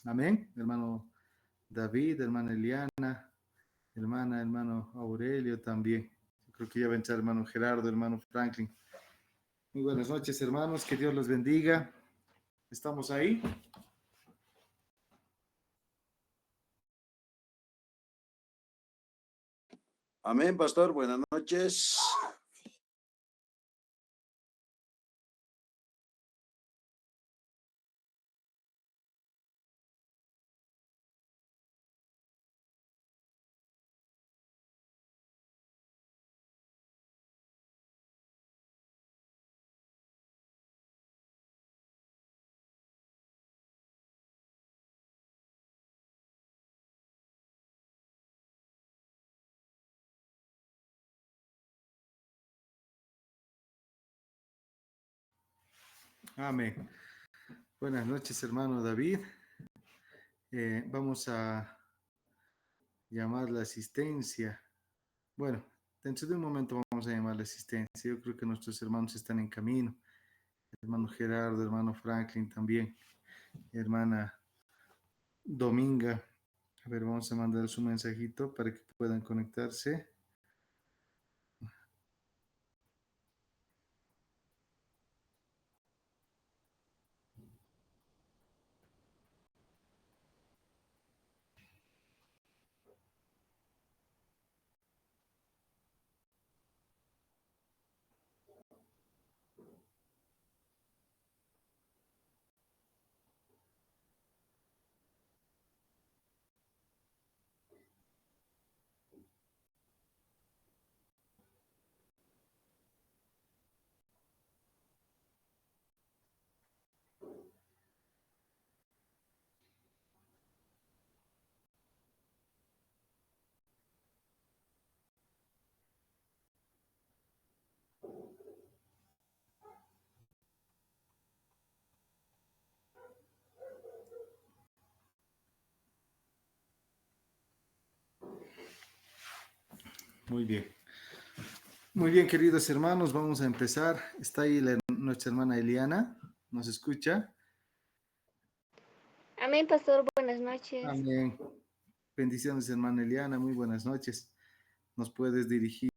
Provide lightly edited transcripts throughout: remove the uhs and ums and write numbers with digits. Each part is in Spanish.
Amén. Hermano David, hermana Eliana, hermano Aurelio también. Yo creo que ya va a entrar hermano Gerardo, hermano Franklin. Muy buenas noches, hermanos. Que Dios los bendiga. ¿Estamos ahí? Amén, pastor. Buenas noches. Amén. Buenas noches, hermano David. Vamos a llamar la asistencia. Bueno, dentro de un momento vamos a llamar la asistencia. Yo creo que nuestros hermanos están en camino. Hermano Gerardo, hermano Franklin también. Hermana Dominga. A ver, vamos a mandar su mensajito para que puedan conectarse. Muy bien. Muy bien, queridos hermanos, vamos a empezar. Está ahí nuestra hermana Eliana. ¿Nos escucha? Amén, pastor. Buenas noches. Amén. Bendiciones, hermana Eliana. Muy buenas noches. ¿Nos puedes dirigir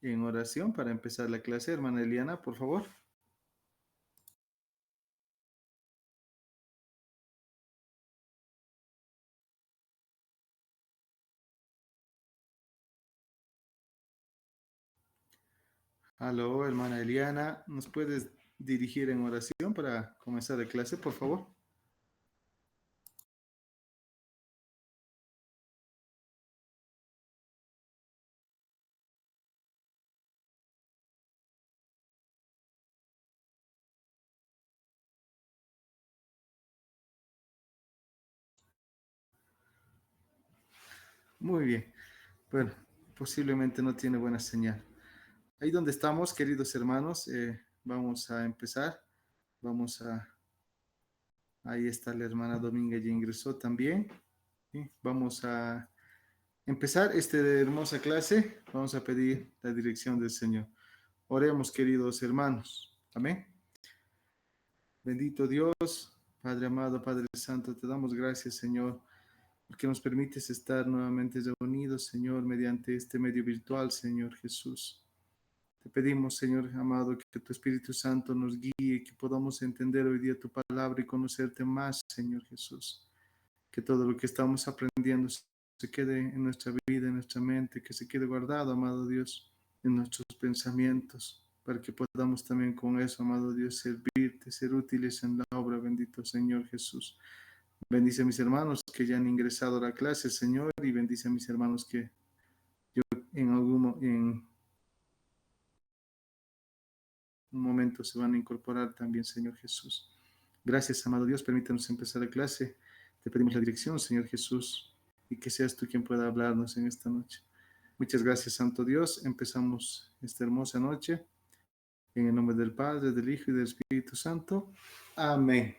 en oración para empezar la clase, hermana Eliana, por favor? Aló, hermana Eliana. ¿Nos puedes dirigir en oración para comenzar la clase, por favor? Muy bien. Bueno, posiblemente no tiene buena señal. Ahí donde estamos, queridos hermanos, vamos a empezar. Vamos a... Ahí está la hermana Dominga, ya ingresó también. ¿Sí? Vamos a empezar esta hermosa clase. Vamos a pedir la dirección del Señor. Oremos, queridos hermanos. Amén. Bendito Dios, Padre amado, Padre Santo, te damos gracias, Señor, porque nos permites estar nuevamente reunidos, Señor, mediante este medio virtual, Señor Jesús. Te pedimos, Señor amado, que tu Espíritu Santo nos guíe, que podamos entender hoy día tu palabra y conocerte más, Señor Jesús. Que todo lo que estamos aprendiendo se quede en nuestra vida, en nuestra mente, que se quede guardado, amado Dios, en nuestros pensamientos, para que podamos también con eso, amado Dios, servirte, ser útiles en la obra, bendito Señor Jesús. Bendice a mis hermanos que ya han ingresado a la clase, Señor, y bendice a mis hermanos que yo en un momento se van a incorporar también, Señor Jesús. Gracias, amado Dios, permítanos empezar la clase. Te pedimos la dirección, Señor Jesús, y que seas tú quien pueda hablarnos en esta noche. Muchas gracias, Santo Dios. Empezamos esta hermosa noche en el nombre del Padre, del Hijo y del Espíritu Santo. Amén.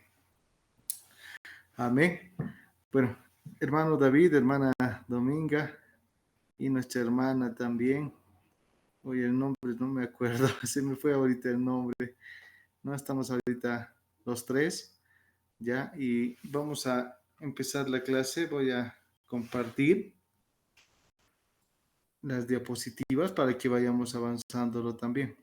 Amén. Bueno, hermano David, hermana Dominga y nuestra hermana también. Oye, el nombre no me acuerdo, se me fue ahorita el nombre. No estamos ahorita los tres, ¿ya? Y vamos a empezar la clase voy a compartir las diapositivas para que vayamos avanzándolo también.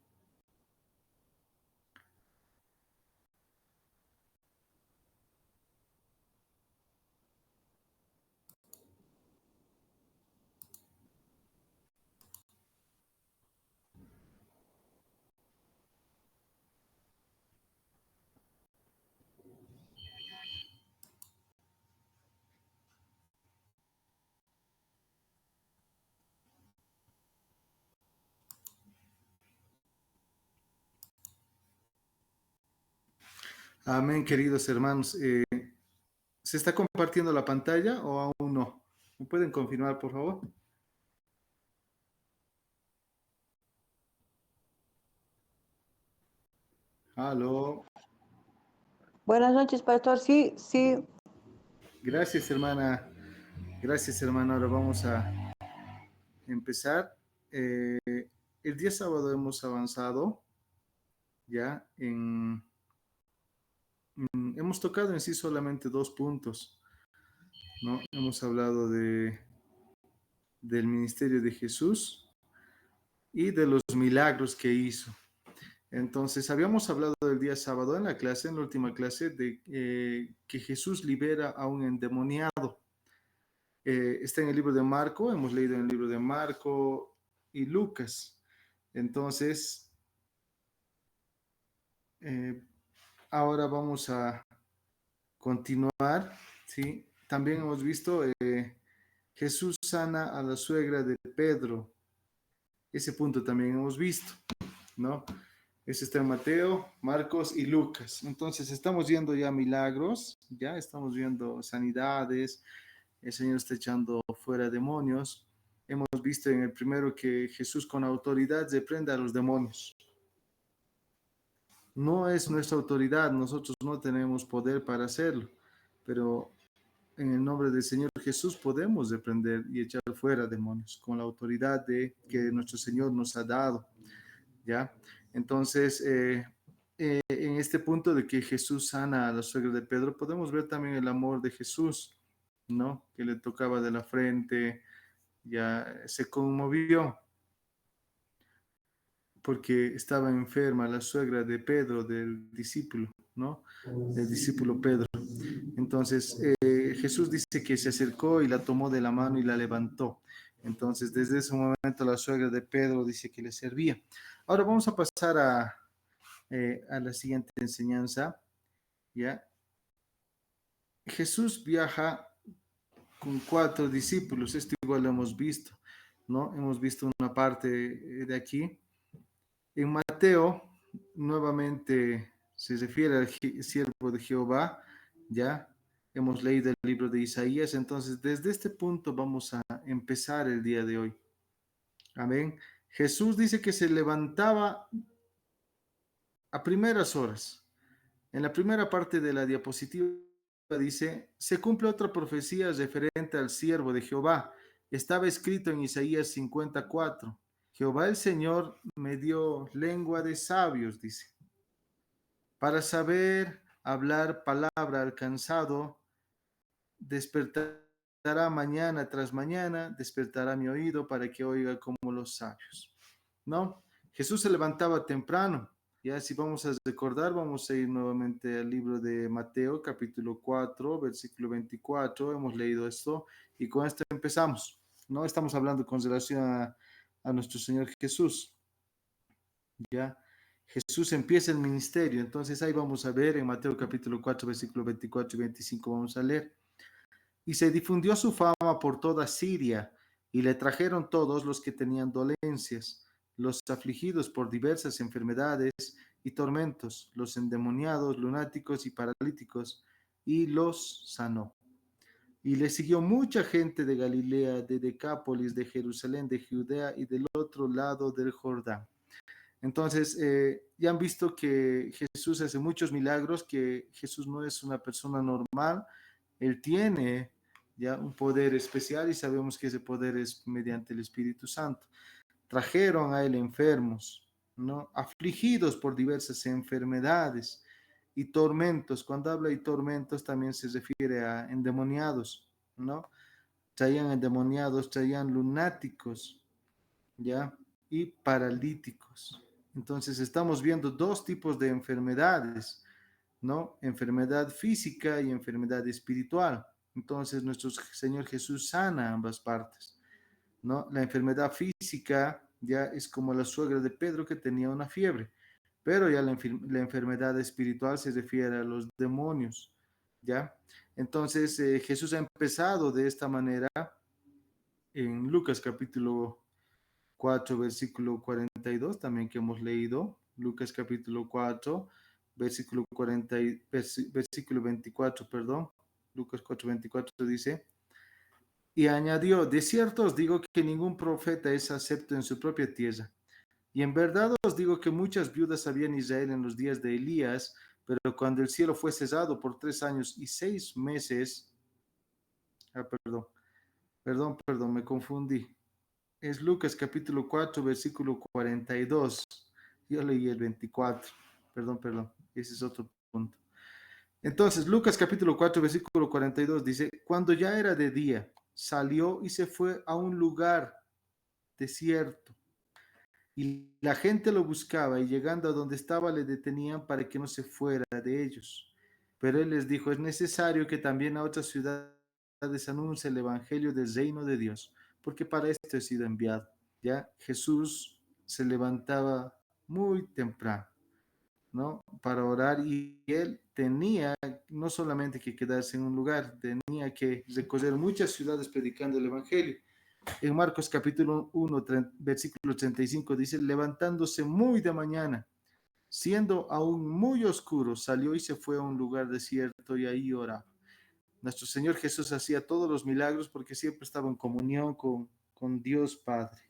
Amén, queridos hermanos. ¿Se está compartiendo la pantalla o aún no? ¿Me pueden confirmar, por favor? Aló. Buenas noches, pastor. Sí, sí. Gracias, hermana. Gracias, hermano. Ahora vamos a empezar. El día sábado hemos avanzado ya hemos tocado en sí solamente 2 puntos, ¿no? Hemos hablado del ministerio de Jesús y de los milagros que hizo. Entonces, habíamos hablado el día sábado en la clase, en la última clase, de que Jesús libera a un endemoniado. Está en el libro de Marco, hemos leído en el libro de Marco y Lucas. Entonces, ahora vamos a continuar, ¿sí? También hemos visto, Jesús sana a la suegra de Pedro. Ese punto también hemos visto, ¿no? Ese está en Mateo, Marcos y Lucas. Entonces, estamos viendo ya milagros, ya estamos viendo sanidades, el Señor está echando fuera demonios. Hemos visto en el primero que Jesús con autoridad reprende a los demonios. No es nuestra autoridad, nosotros no tenemos poder para hacerlo, pero en el nombre del Señor Jesús podemos reprender y echar fuera demonios con la autoridad que nuestro Señor nos ha dado, ¿ya? Entonces, en este punto de que Jesús sana a la suegra de Pedro, podemos ver también el amor de Jesús, ¿no? Que le tocaba de la frente, ya se conmovió porque estaba enferma la suegra de Pedro, del discípulo, ¿no? Del discípulo Pedro. Entonces, Jesús dice que se acercó y la tomó de la mano y la levantó. Entonces, desde ese momento la suegra de Pedro dice que le servía. Ahora vamos a pasar a la siguiente enseñanza, ¿ya? Jesús viaja con 4 discípulos, esto igual lo hemos visto, ¿no? Hemos visto una parte de aquí. En Mateo, nuevamente se refiere al siervo de Jehová, ya hemos leído el libro de Isaías, entonces desde este punto vamos a empezar el día de hoy. Amén. Jesús dice que se levantaba a primeras horas. En la primera parte de la diapositiva dice, se cumple otra profecía referente al siervo de Jehová. Estaba escrito en Isaías 54. Jehová el Señor me dio lengua de sabios, dice, para saber hablar palabra al cansado, despertará mañana tras mañana, despertará mi oído para que oiga como los sabios. ¿No? Jesús se levantaba temprano. Ya si vamos a recordar, vamos a ir nuevamente al libro de Mateo, capítulo 4, versículo 24. Hemos leído esto y con esto empezamos. No estamos hablando con relación a nuestro Señor Jesús. Ya, Jesús empieza el ministerio. Entonces ahí vamos a ver en Mateo capítulo 4, versículo 24 y 25, vamos a leer. Y se difundió su fama por toda Siria, y le trajeron todos los que tenían dolencias, los afligidos por diversas enfermedades y tormentos, los endemoniados, lunáticos y paralíticos, y los sanó. Y le siguió mucha gente de Galilea, de Decápolis, de Jerusalén, de Judea y del otro lado del Jordán. Entonces, ya han visto que Jesús hace muchos milagros, que Jesús no es una persona normal, él tiene ya un poder especial y sabemos que ese poder es mediante el Espíritu Santo. Trajeron a él enfermos, ¿no? Afligidos por diversas enfermedades y tormentos. Cuando habla de tormentos también se refiere a endemoniados, ¿no? Traían endemoniados, traían lunáticos, ¿ya? Y paralíticos. Entonces estamos viendo dos tipos de enfermedades, ¿no? Enfermedad física y enfermedad espiritual. Entonces nuestro Señor Jesús sana ambas partes, ¿no? La enfermedad física ya es como la suegra de Pedro que tenía una fiebre, pero ya la enfermedad espiritual se refiere a los demonios, ¿ya? Entonces Jesús ha empezado de esta manera en Lucas capítulo 4, versículo 42, también que hemos leído, Lucas capítulo 4, versículo 40, versículo 24, perdón, Lucas 4, 24 dice, y añadió, de cierto os digo que ningún profeta es acepto en su propia tierra. Y en verdad os digo que muchas viudas había en Israel en los días de Elías, pero cuando el cielo fue cerrado por 3 años y 6 meses, perdón, me confundí. Es Lucas capítulo 4, versículo 42. Yo leí el 24. Perdón, ese es otro punto. Entonces, Lucas capítulo 4, versículo 42 dice, cuando ya era de día, salió y se fue a un lugar desierto. Y la gente lo buscaba y llegando a donde estaba le detenían para que no se fuera de ellos. Pero él les dijo, es necesario que también a otras ciudades anuncie el evangelio del reino de Dios, porque para esto he sido enviado. Ya Jesús se levantaba muy temprano, ¿no? Para orar y él tenía no solamente que quedarse en un lugar, tenía que recorrer muchas ciudades predicando el evangelio. En Marcos capítulo 1, versículo 35 dice, levantándose muy de mañana, siendo aún muy oscuro, salió y se fue a un lugar desierto y ahí oraba. Nuestro Señor Jesús hacía todos los milagros porque siempre estaba en comunión con Dios Padre.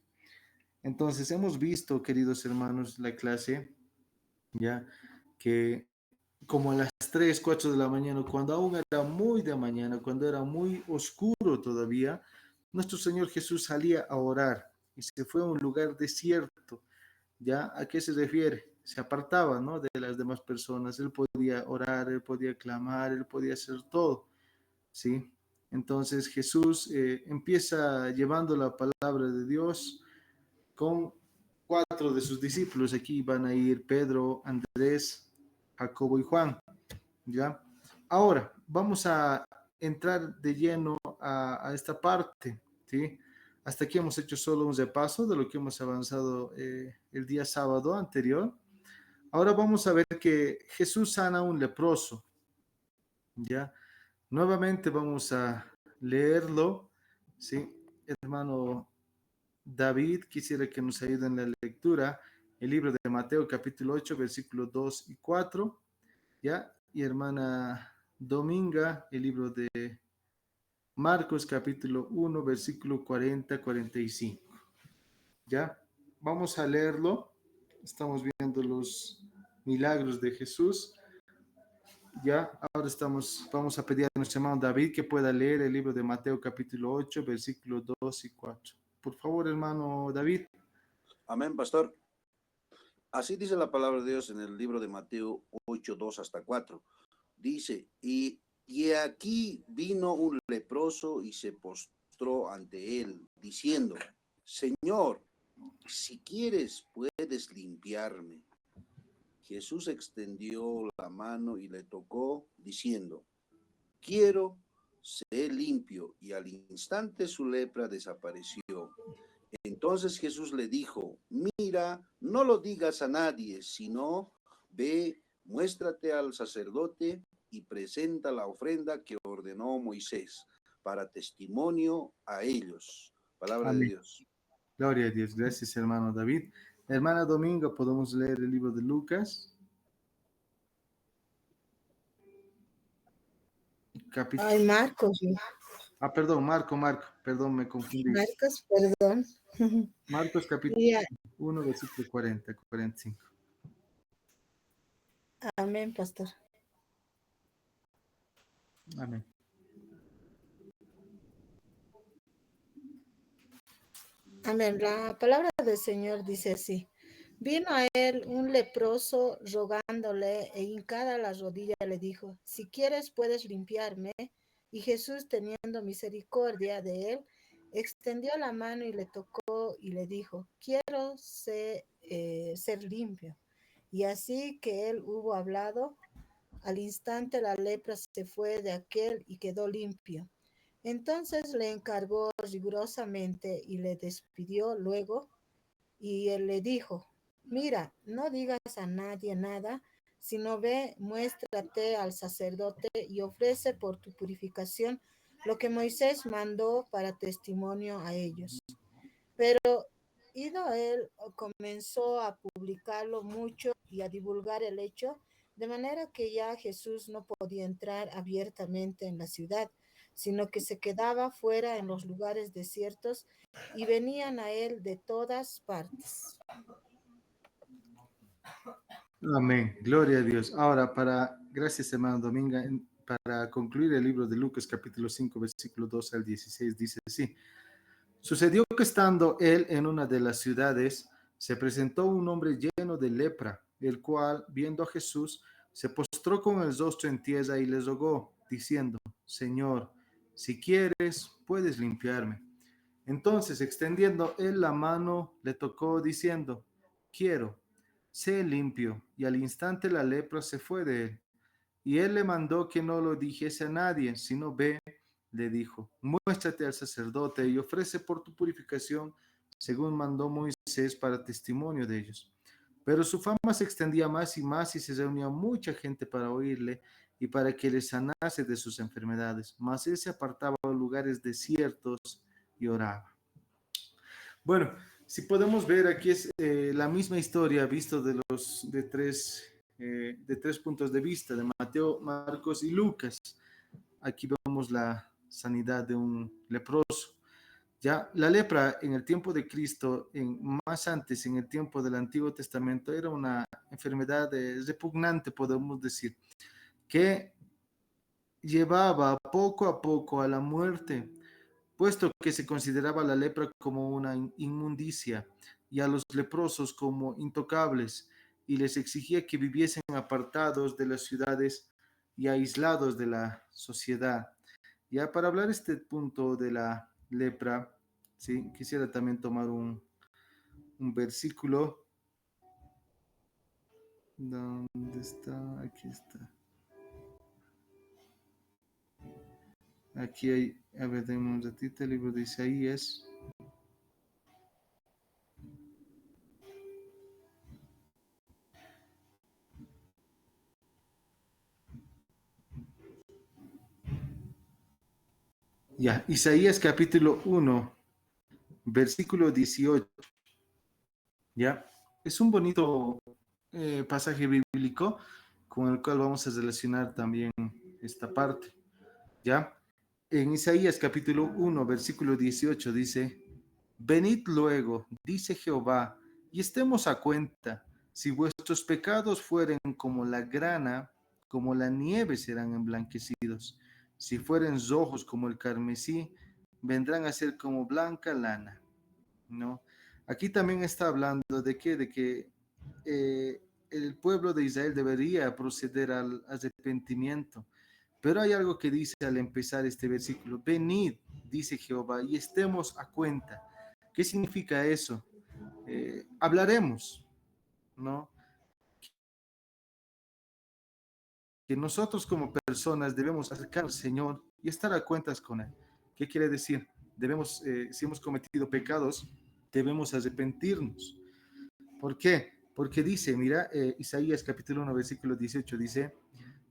Entonces hemos visto, queridos hermanos, la clase, ya que como a las 3, 4 de la mañana, cuando aún era muy de mañana, cuando era muy oscuro todavía, nuestro Señor Jesús salía a orar y se fue a un lugar desierto. ¿Ya? ¿A qué se refiere? Se apartaba, ¿no? De las demás personas. Él podía orar, él podía clamar, él podía hacer todo, ¿sí? Entonces Jesús empieza llevando la palabra de Dios con 4 de sus discípulos. Aquí van a ir Pedro, Andrés, Jacobo y Juan, ¿ya? Ahora, vamos a entrar de lleno a esta parte, ¿sí? Hasta aquí hemos hecho solo un repaso de lo que hemos avanzado el día sábado anterior. Ahora vamos a ver que Jesús sana a un leproso, ¿ya? Nuevamente vamos a leerlo, ¿sí? Hermano David, quisiera que nos ayude en la lectura, el libro de Mateo capítulo 8, versículos 2 y 4, ¿ya? Y hermana Dominga, el libro de Marcos capítulo 1, versículo 40-45. ¿Ya? Vamos a leerlo. Estamos viendo los milagros de Jesús. Ya, ahora vamos a pedir a nuestro hermano David que pueda leer el libro de Mateo capítulo 8, versículos 2 y 4. Por favor, hermano David. Amén, pastor. Así dice la palabra de Dios en el libro de Mateo 8, 2 hasta 4. Dice, y aquí vino un leproso y se postró ante él, diciendo, Señor, si quieres, puedes limpiarme. Jesús extendió la mano y le tocó, diciendo, quiero, sé limpio. Y al instante su lepra desapareció. Entonces Jesús le dijo, mira, no lo digas a nadie, sino ve, muéstrate al sacerdote y presenta la ofrenda que ordenó Moisés para testimonio a ellos. Palabra de Amén. Dios. Gloria a Dios. Gracias, hermano David. Hermana Dominga, podemos leer el libro de Lucas. Ay, Marcos, Perdón, Marco, perdón, me confundí. Marcos, perdón. Marcos capítulo Ya, 1, versículo 40-45. amén, pastor. Amén. Amén. La palabra del Señor dice así. Vino a él un leproso rogándole e hincada la rodilla le dijo, si quieres puedes limpiarme. Y Jesús, teniendo misericordia de él, extendió la mano y le tocó y le dijo, quiero ser limpio. Y así que él hubo hablado, al instante la lepra se fue de aquel y quedó limpio. Entonces le encargó rigurosamente y le despidió luego. Y él le dijo, mira, no digas a nadie nada, sino ve, muéstrate al sacerdote y ofrece por tu purificación lo que Moisés mandó para testimonio a ellos. Pero ido él, comenzó a publicarlo mucho y a divulgar el hecho, de manera que ya Jesús no podía entrar abiertamente en la ciudad, sino que se quedaba fuera en los lugares desiertos y venían a él de todas partes. Amén. Gloria a Dios. Ahora, gracias, hermano Dominga, para concluir el libro de Lucas, capítulo 5, versículo 2 al 16, dice así. Sucedió que estando él en una de las ciudades, se presentó un hombre lleno de lepra, el cual, viendo a Jesús, se postró con el rostro en tierra y le rogó, diciendo, Señor, si quieres, puedes limpiarme. Entonces, extendiendo él la mano, le tocó, diciendo, quiero, sé limpio. Y al instante la lepra se fue de él. Y él le mandó que no lo dijese a nadie, sino ve, le dijo, muéstrate al sacerdote y ofrece por tu purificación, según mandó Moisés para testimonio de ellos. Pero su fama se extendía más y se reunía mucha gente para oírle y para que le sanase de sus enfermedades. Mas él se apartaba a lugares desiertos y oraba. Bueno, si podemos ver aquí es la misma historia visto de tres puntos de vista, de Mateo, Marcos y Lucas. Aquí vemos la sanidad de un leproso. Ya la lepra en el tiempo de Cristo, más antes, en el tiempo del Antiguo Testamento, era una enfermedad repugnante, podemos decir, que llevaba poco a poco a la muerte, puesto que se consideraba la lepra como una inmundicia y a los leprosos como intocables, y les exigía que viviesen apartados de las ciudades y aislados de la sociedad. Ya para hablar este punto de la lepra, ¿sí? Quisiera también tomar un versículo. ¿Dónde está? Aquí está. Aquí hay, a ver, denme un ratito, el libro de Isaías. Ya, Isaías capítulo 1, versículo 18. Ya, es un bonito pasaje bíblico con el cual vamos a relacionar también esta parte. Ya, en Isaías capítulo 1, versículo 18 dice, venid luego, dice Jehová, y estemos a cuenta, si vuestros pecados fueren como la grana, como la nieve serán emblanquecidos, si fueren rojos como el carmesí, vendrán a ser como blanca lana, ¿no? Aquí también está hablando de qué, de que el pueblo de Israel debería proceder al arrepentimiento. Pero hay algo que dice al empezar este versículo, venid, dice Jehová, y estemos a cuenta. ¿Qué significa eso? Hablaremos, ¿no? Que nosotros como personas debemos acercar al Señor y estar a cuentas con Él. ¿Qué quiere decir? Debemos, si hemos cometido pecados, debemos arrepentirnos. ¿Por qué? Porque dice, mira, Isaías capítulo 1, versículo 18 dice,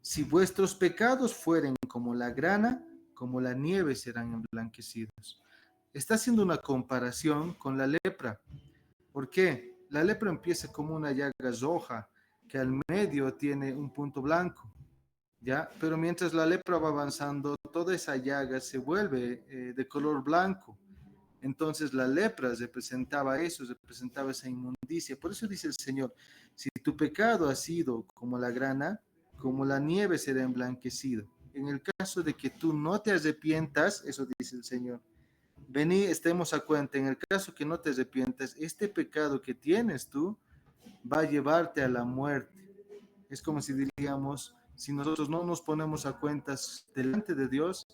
si vuestros pecados fueren como la grana, como la nieve serán emblanquecidos. Está haciendo una comparación con la lepra. ¿Por qué? La lepra empieza como una llaga roja que al medio tiene un punto blanco, ¿ya? Pero mientras la lepra va avanzando, toda esa llaga se vuelve de color blanco. Entonces la lepra representaba eso, representaba esa inmundicia. Por eso dice el Señor, si tu pecado ha sido como la grana, como la nieve será emblanquecido. En el caso de que tú no te arrepientas, eso dice el Señor, vení, estemos a cuenta. En el caso que no te arrepientas, este pecado que tienes tú va a llevarte a la muerte. Es como si diríamos, si nosotros no nos ponemos a cuentas delante de Dios,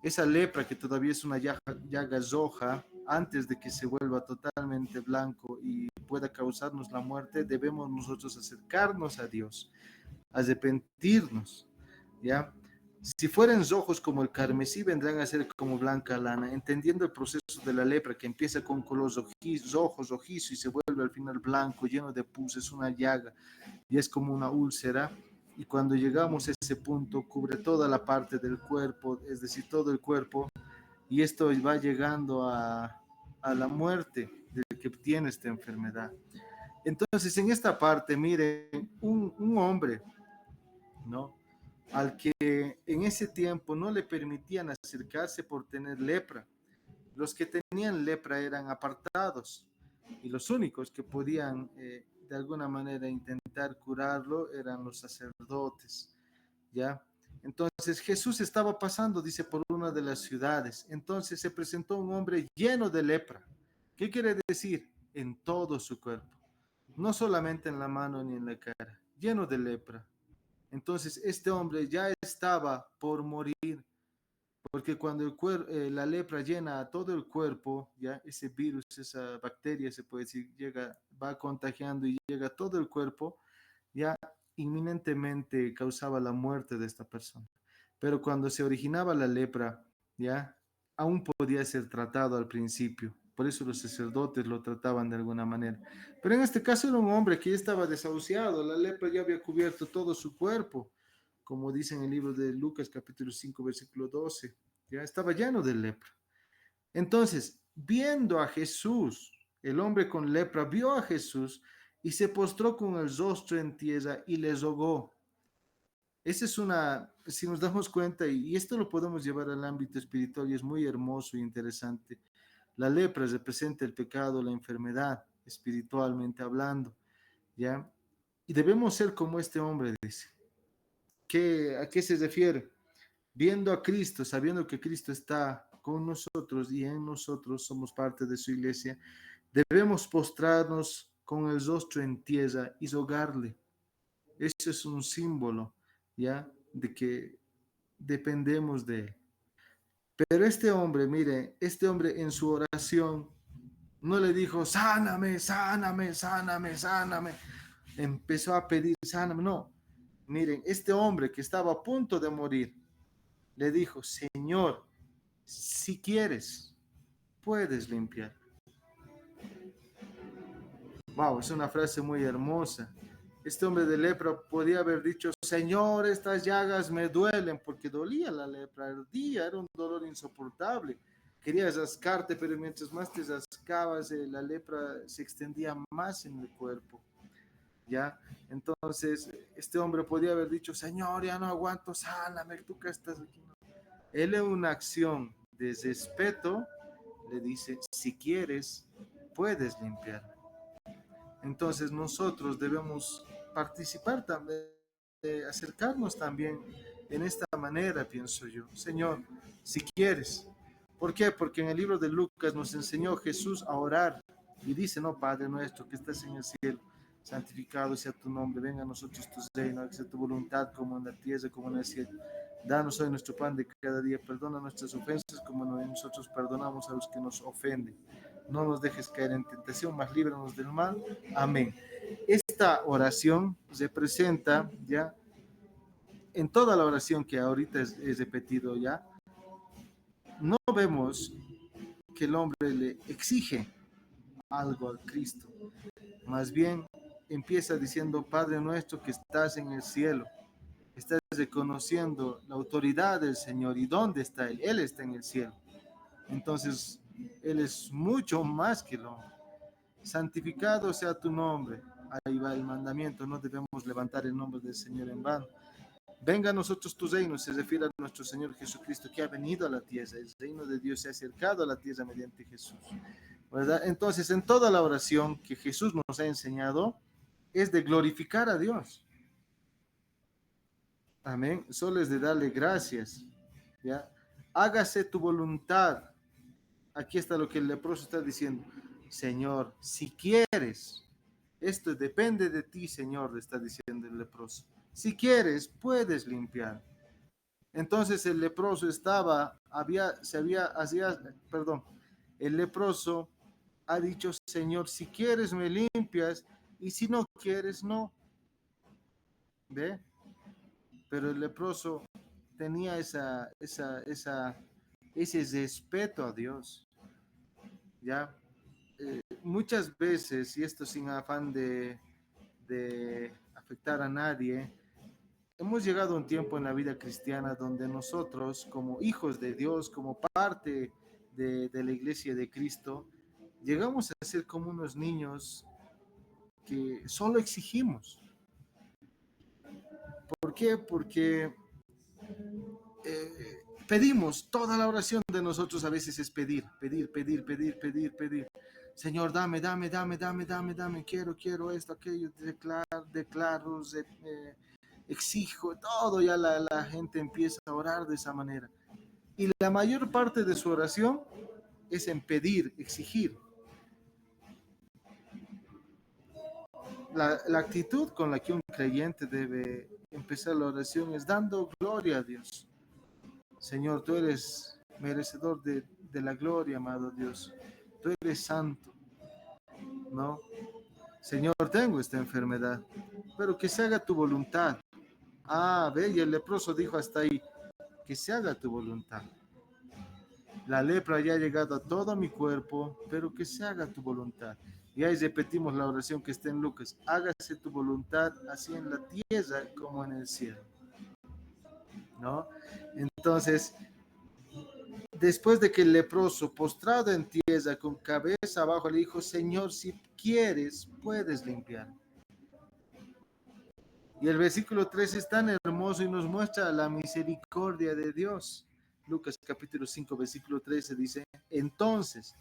esa lepra que todavía es una llaga roja, antes de que se vuelva totalmente blanco y pueda causarnos la muerte, debemos nosotros acercarnos a Dios, arrepentirnos, ¿ya? Si fueren rojos como el carmesí, vendrán a ser como blanca lana, entendiendo el proceso de la lepra, que empieza con color rojos, rojizo, y se vuelve al final blanco, lleno de pus, es una llaga, y es como una úlcera, y cuando llegamos a ese punto, cubre toda la parte del cuerpo, es decir, todo el cuerpo, y esto va llegando a la muerte del que tiene esta enfermedad. Entonces, en esta parte, miren, un hombre, ¿no? Al que en ese tiempo no le permitían acercarse por tener lepra. Los que tenían lepra eran apartados y los únicos que podían de alguna manera intentar curarlo eran los sacerdotes, ¿ya? Entonces Jesús estaba pasando, dice, por una de las ciudades. Entonces se presentó un hombre lleno de lepra. ¿Qué quiere decir? En todo su cuerpo, no solamente en la mano ni en la cara, lleno de lepra. Entonces este hombre ya estaba por morir, porque cuando la lepra llena a todo el cuerpo, ya ese virus, esa bacteria, se puede decir, va contagiando y llega a todo el cuerpo, ya inminentemente causaba la muerte de esta persona. Pero cuando se originaba la lepra, ya aún podía ser tratado al principio. Por eso los sacerdotes lo trataban de alguna manera. Pero en este caso era un hombre que ya estaba desahuciado, la lepra ya había cubierto todo su cuerpo, como dice en el libro de Lucas capítulo 5 versículo 12. Ya estaba lleno de lepra. Entonces, viendo a Jesús, el hombre con lepra vio a Jesús y se postró con el rostro en tierra y le rogó. Esa es una, si nos damos cuenta, y esto lo podemos llevar al ámbito espiritual y es muy hermoso e interesante. La lepra representa el pecado, la enfermedad, espiritualmente hablando, ¿ya? Y debemos ser como este hombre, dice. ¿A qué se refiere? Viendo a Cristo, sabiendo que Cristo está con nosotros y en nosotros somos parte de su iglesia, debemos postrarnos con el rostro en tierra y rogarle. Eso es un símbolo, ¿ya? De que dependemos de él. Pero este hombre, mire, este hombre en su oración no le dijo, sáname, sáname, sáname, sáname. Empezó a pedir, sáname. No, miren, este hombre que estaba a punto de morir, le dijo, Señor, si quieres, puedes limpiar. Wow, es una frase muy hermosa. Este hombre de lepra podía haber dicho, Señor, estas llagas me duelen, porque dolía la lepra, ardía, era un dolor insoportable. Querías rascarte, pero mientras más te rascabas, la lepra se extendía más en el cuerpo. ¿Ya? Entonces, este hombre podía haber dicho, Señor, ya no aguanto, sáname, tú que estás aquí. Él en una acción de respeto le dice, si quieres, puedes limpiar. Entonces nosotros debemos participar también, acercarnos también en esta manera, pienso yo. Señor, si quieres. ¿Por qué? Porque en el libro de Lucas nos enseñó Jesús a orar y dice, no, Padre nuestro que estás en el cielo, santificado sea tu nombre, venga a nosotros tu reino, haga tu voluntad como en la tierra como en el cielo. Danos hoy nuestro pan de cada día, perdona nuestras ofensas como nosotros perdonamos a los que nos ofenden. No nos dejes caer en tentación, mas líbranos del mal. Amén. Esta oración representa, ya, en toda la oración que ahorita es repetido ya, no vemos que el hombre le exige algo al Cristo. Más bien empieza diciendo, Padre nuestro que estás en el cielo. Estás reconociendo la autoridad del Señor y dónde está Él. Él está en el cielo. Entonces, Él es mucho más que el hombre. Santificado sea tu nombre. Ahí va el mandamiento, no debemos levantar el nombre del Señor en vano. Venga a nosotros tu reino, se refiere a nuestro Señor Jesucristo que ha venido a la tierra. El reino de Dios se ha acercado a la tierra mediante Jesús, ¿verdad? Entonces, en toda la oración que Jesús nos ha enseñado, es de glorificar a Dios. Amén. Solo es de darle gracias, ¿ya? Hágase tu voluntad. Aquí está lo que el leproso está diciendo. Señor, si quieres, Esto depende de ti, Señor, le está diciendo el leproso. Si quieres, puedes limpiar. Entonces el leproso perdón, el leproso ha dicho, Señor, si quieres me limpias y si no quieres, no. ¿Ve? Pero el leproso tenía ese respeto a Dios, ¿ya? Muchas veces, y esto sin afán de afectar a nadie, hemos llegado a un tiempo en la vida cristiana donde nosotros, como hijos de Dios, como parte de la iglesia de Cristo, llegamos a ser como unos niños que solo exigimos. ¿Por qué? Porque pedimos, toda la oración de nosotros a veces es pedir, pedir, pedir, pedir, pedir, pedir. Señor, dame, dame, dame, dame, dame, dame, quiero esto, aquello, declaro, exijo, todo, ya la gente empieza a orar de esa manera. Y la mayor parte de su oración es en pedir, exigir. La actitud con la que un creyente debe empezar la oración es dando gloria a Dios. Señor, tú eres merecedor de la gloria, amado Dios. Tú eres santo, ¿no? Señor, tengo esta enfermedad, pero que se haga tu voluntad. Ah, ve, y el leproso dijo hasta ahí, que se haga tu voluntad. La lepra ya ha llegado a todo mi cuerpo, pero que se haga tu voluntad. Y ahí repetimos la oración que está en Lucas. Hágase tu voluntad, así en la tierra como en el cielo. ¿No? Entonces, después de que el leproso, postrado en tierra, con cabeza abajo, le dijo, Señor, si quieres, puedes limpiar. Y el versículo 3 es tan hermoso y nos muestra la misericordia de Dios. Lucas capítulo 5, versículo 13 dice, entonces,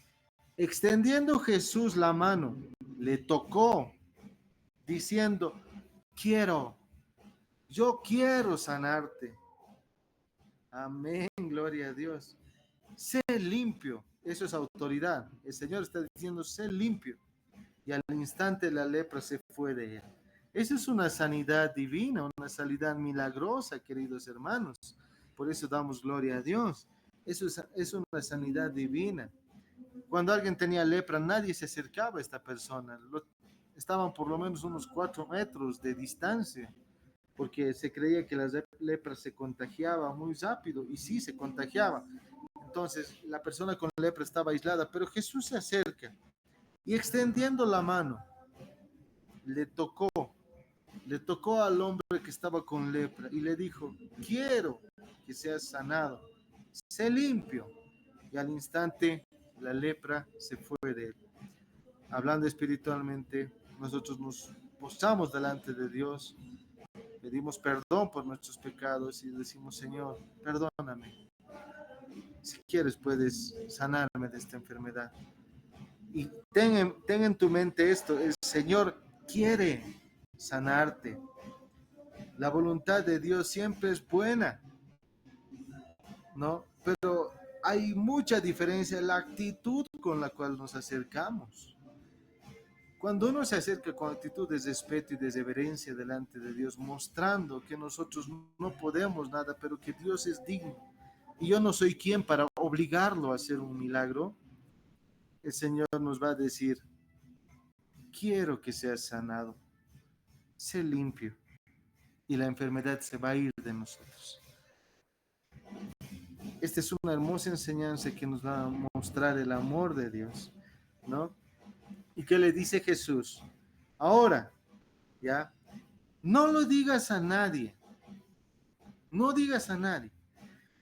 extendiendo Jesús la mano, le tocó, diciendo, yo quiero sanarte. Amén, gloria a Dios. Sé limpio, eso es autoridad. El Señor está diciendo, sé limpio. Y al instante la lepra se fue de él. Eso es una sanidad divina, una sanidad milagrosa, queridos hermanos. Por eso damos gloria a Dios. Eso es una sanidad divina. Cuando alguien tenía lepra, nadie se acercaba a esta persona. Estaban por lo menos unos 4 metros de distancia, porque se creía que la lepra se contagiaba muy rápido, y sí se contagiaba. Entonces la persona con lepra estaba aislada, pero Jesús se acerca y extendiendo la mano, le tocó al hombre que estaba con lepra y le dijo, quiero que seas sanado, sé limpio. Y al instante la lepra se fue de él. Hablando espiritualmente, nosotros nos postramos delante de Dios, pedimos perdón por nuestros pecados y decimos, Señor, perdóname. Si quieres, puedes sanarme de esta enfermedad. Y ten en tu mente esto, el Señor quiere sanarte. La voluntad de Dios siempre es buena, ¿no? Pero hay mucha diferencia en la actitud con la cual nos acercamos. Cuando uno se acerca con actitud de respeto y de reverencia delante de Dios, mostrando que nosotros no podemos nada, pero que Dios es digno, y yo no soy quien para obligarlo a hacer un milagro, el Señor nos va a decir, quiero que seas sanado, sé limpio, y la enfermedad se va a ir de nosotros. Esta es una hermosa enseñanza que nos va a mostrar el amor de Dios, ¿no? ¿Y qué le dice Jesús? Ahora, ¿ya? No lo digas a nadie, no digas a nadie,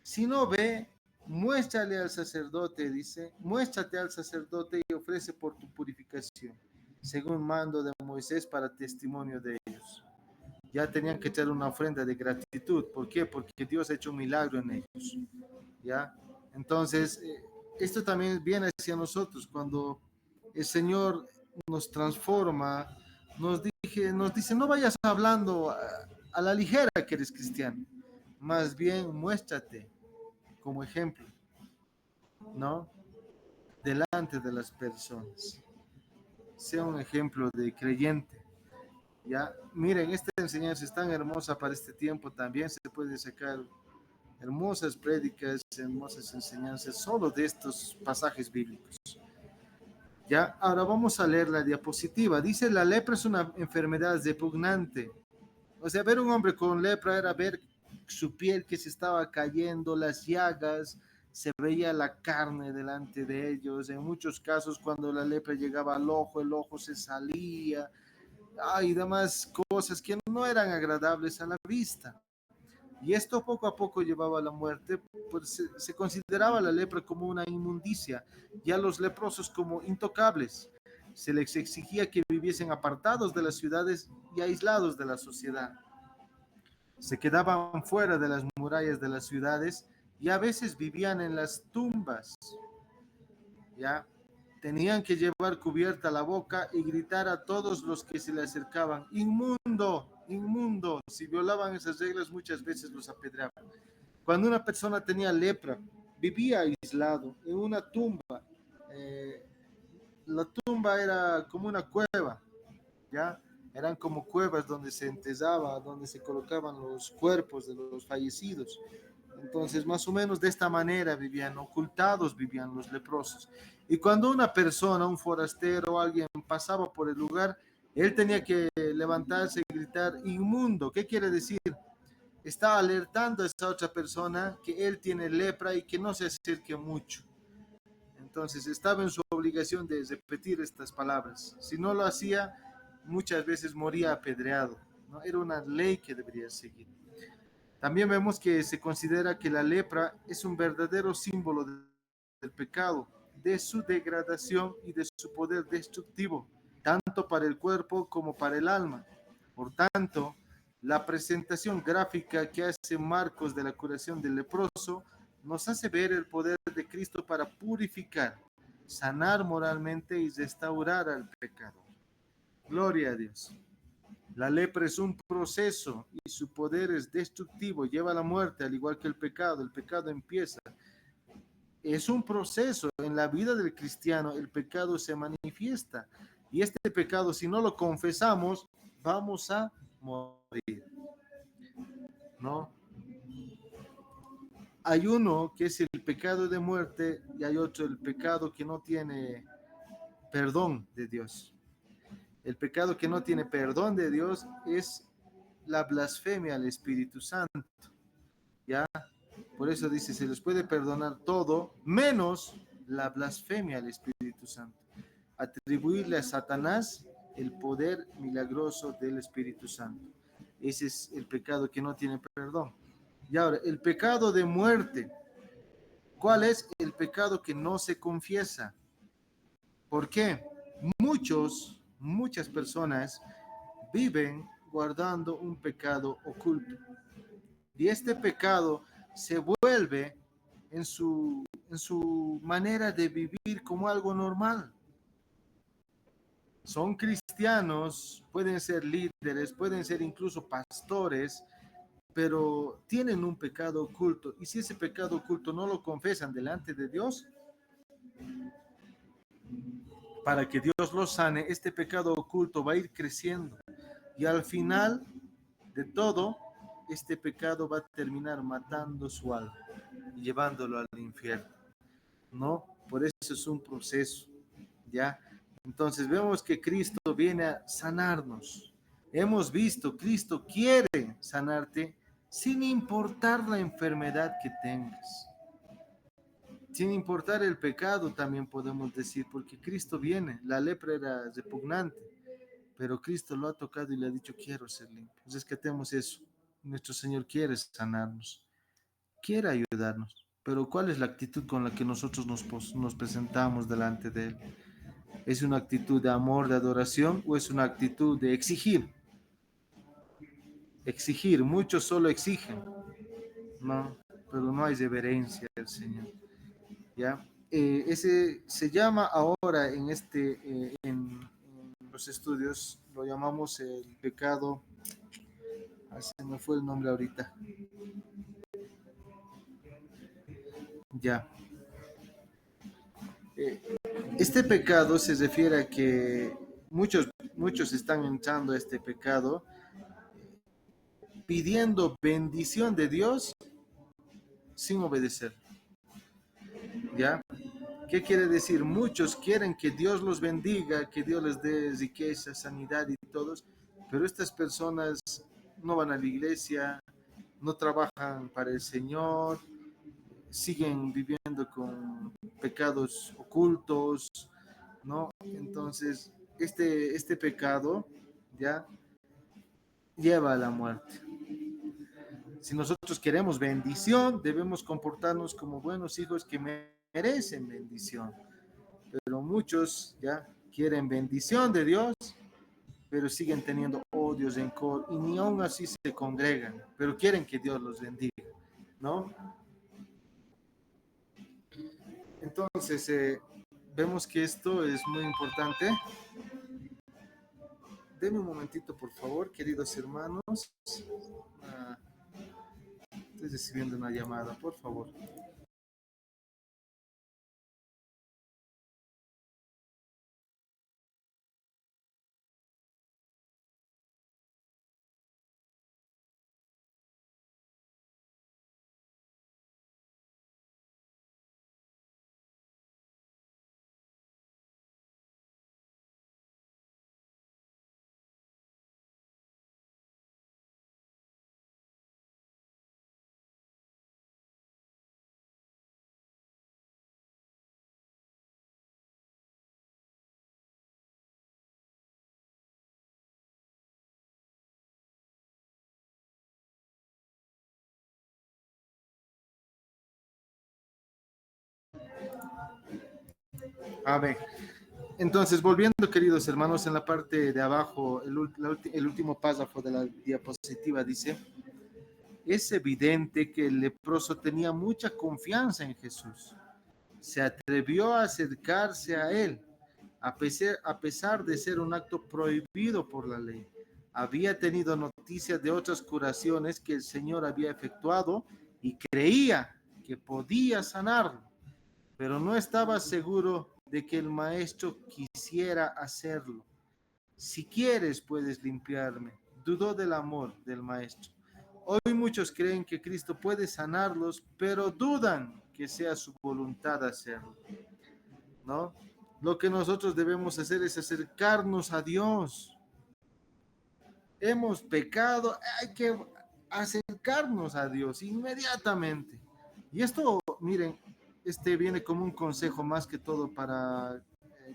sino ve, muéstrale al sacerdote, dice, muéstrate al sacerdote y ofrece por tu purificación, según mando de Moisés para testimonio de ellos. Ya tenían que echar una ofrenda de gratitud. ¿Por qué? Porque Dios ha hecho un milagro en ellos. ¿Ya? Entonces, esto también viene hacia nosotros. Cuando el Señor nos transforma, nos dice, no vayas hablando a la ligera que eres cristiano. Más bien, muéstrate como ejemplo, ¿no? Delante de las personas. sea un ejemplo de creyente. Ya, miren, esta enseñanza es tan hermosa para este tiempo, también se puede sacar hermosas prédicas, hermosas enseñanzas solo de estos pasajes bíblicos. Ya, ahora vamos a leer la diapositiva. Dice, la lepra es una enfermedad repugnante. O sea, ver un hombre con lepra era ver su piel que se estaba cayendo, las llagas, se veía la carne delante de ellos. En muchos casos, cuando la lepra llegaba al ojo, el ojo se salía, y demás cosas que no eran agradables a la vista. Y esto poco a poco llevaba a la muerte, pues se consideraba la lepra como una inmundicia, y a los leprosos como intocables. Se les exigía que viviesen apartados de las ciudades y aislados de la sociedad. Se quedaban fuera de las murallas de las ciudades y a veces vivían en las tumbas. Ya tenían que llevar cubierta la boca y gritar a todos los que se le acercaban, inmundo, inmundo. Si violaban esas reglas, muchas veces los apedreaban. Cuando una persona tenía lepra, vivía aislado en una tumba. eh, la tumba era como una cueva, ¿ya? Eran como cuevas donde se enterraba, donde se colocaban los cuerpos de los fallecidos. Entonces, más o menos de esta manera vivían, ocultados vivían los leprosos. Y cuando una persona, un forastero, alguien pasaba por el lugar, él tenía que levantarse y gritar, inmundo. ¿Qué quiere decir? Está alertando a esa otra persona que él tiene lepra y que no se acerque mucho. Entonces, estaba en su obligación de repetir estas palabras. Si no lo hacía, muchas veces moría apedreado, ¿no? Era una ley que debería seguir. También vemos que se considera que la lepra es un verdadero símbolo del pecado, de su degradación y de su poder destructivo, tanto para el cuerpo como para el alma. Por tanto, la presentación gráfica que hace Marcos de la curación del leproso nos hace ver el poder de Cristo para purificar, sanar moralmente y restaurar al pecador. Gloria a Dios. La lepra es un proceso y su poder es destructivo, lleva a la muerte, al igual que el pecado. El pecado empieza. Es un proceso. En la vida del cristiano, el pecado se manifiesta. Y este pecado, si no lo confesamos, vamos a morir, ¿no? Hay uno que es el pecado de muerte y hay otro, el pecado que no tiene perdón de Dios. El pecado que no tiene perdón de Dios es la blasfemia al Espíritu Santo. ¿Ya? Por eso dice, se les puede perdonar todo, menos la blasfemia al Espíritu Santo. Atribuirle a Satanás el poder milagroso del Espíritu Santo. Ese es el pecado que no tiene perdón. Y ahora, el pecado de muerte. ¿Cuál es el pecado que no se confiesa? ¿Por qué? Muchas personas viven guardando un pecado oculto. Y este pecado se vuelve en su manera de vivir como algo normal. Son cristianos, pueden ser líderes, pueden ser incluso pastores, pero tienen un pecado oculto. Y si ese pecado oculto no lo confesan delante de Dios, para que Dios lo sane, este pecado oculto va a ir creciendo. Y al final de todo, este pecado va a terminar matando su alma y llevándolo al infierno, ¿no? Por eso es un proceso, ¿ya? Entonces vemos que Cristo viene a sanarnos. Hemos visto, Cristo quiere sanarte sin importar la enfermedad que tengas. Sin importar el pecado, también podemos decir, porque Cristo viene. La lepra era repugnante, pero Cristo lo ha tocado y le ha dicho, quiero ser limpio. Rescatemos eso. Nuestro Señor quiere sanarnos, quiere ayudarnos, pero ¿cuál es la actitud con la que nosotros nos presentamos delante de Él? ¿Es una actitud de amor, de adoración, o es una actitud de exigir? Exigir, muchos solo exigen, ¿no? Pero no hay reverencia al Señor, ¿ya? Ese se llama ahora en los estudios, lo llamamos el pecado, se me fue el nombre ahorita, ya. Este pecado se refiere a que muchos están entrando a este pecado pidiendo bendición de Dios sin obedecer. ¿Ya? ¿Qué quiere decir? Muchos quieren que Dios los bendiga, que Dios les dé riqueza, sanidad y todos, pero estas personas no van a la iglesia, no trabajan para el Señor, siguen viviendo con pecados ocultos, ¿no? Entonces, este pecado ya lleva a la muerte. Si nosotros queremos bendición, debemos comportarnos como buenos hijos que merecen bendición. Pero muchos ya quieren bendición de Dios, pero siguen teniendo odio, rencor y ni aún así se congregan, pero quieren que Dios los bendiga, ¿no? Entonces, vemos que esto es muy importante. Denme un momentito, por favor, queridos hermanos. Estoy recibiendo una llamada, por favor. A ver, entonces, volviendo, queridos hermanos, en la parte de abajo, el último párrafo de la diapositiva dice: es evidente que el leproso tenía mucha confianza en Jesús. Se atrevió a acercarse a él, a pesar de ser un acto prohibido por la ley. Había tenido noticias de otras curaciones que el Señor había efectuado y creía que podía sanarlo, pero no estaba seguro de que el maestro quisiera hacerlo. Si quieres, puedes limpiarme. Dudó del amor del maestro. Hoy muchos creen que Cristo puede sanarlos, pero dudan que sea su voluntad hacerlo, ¿no? Lo que nosotros debemos hacer es acercarnos a Dios. Hemos pecado, hay que acercarnos a Dios inmediatamente. Y esto, miren, viene como un consejo más que todo para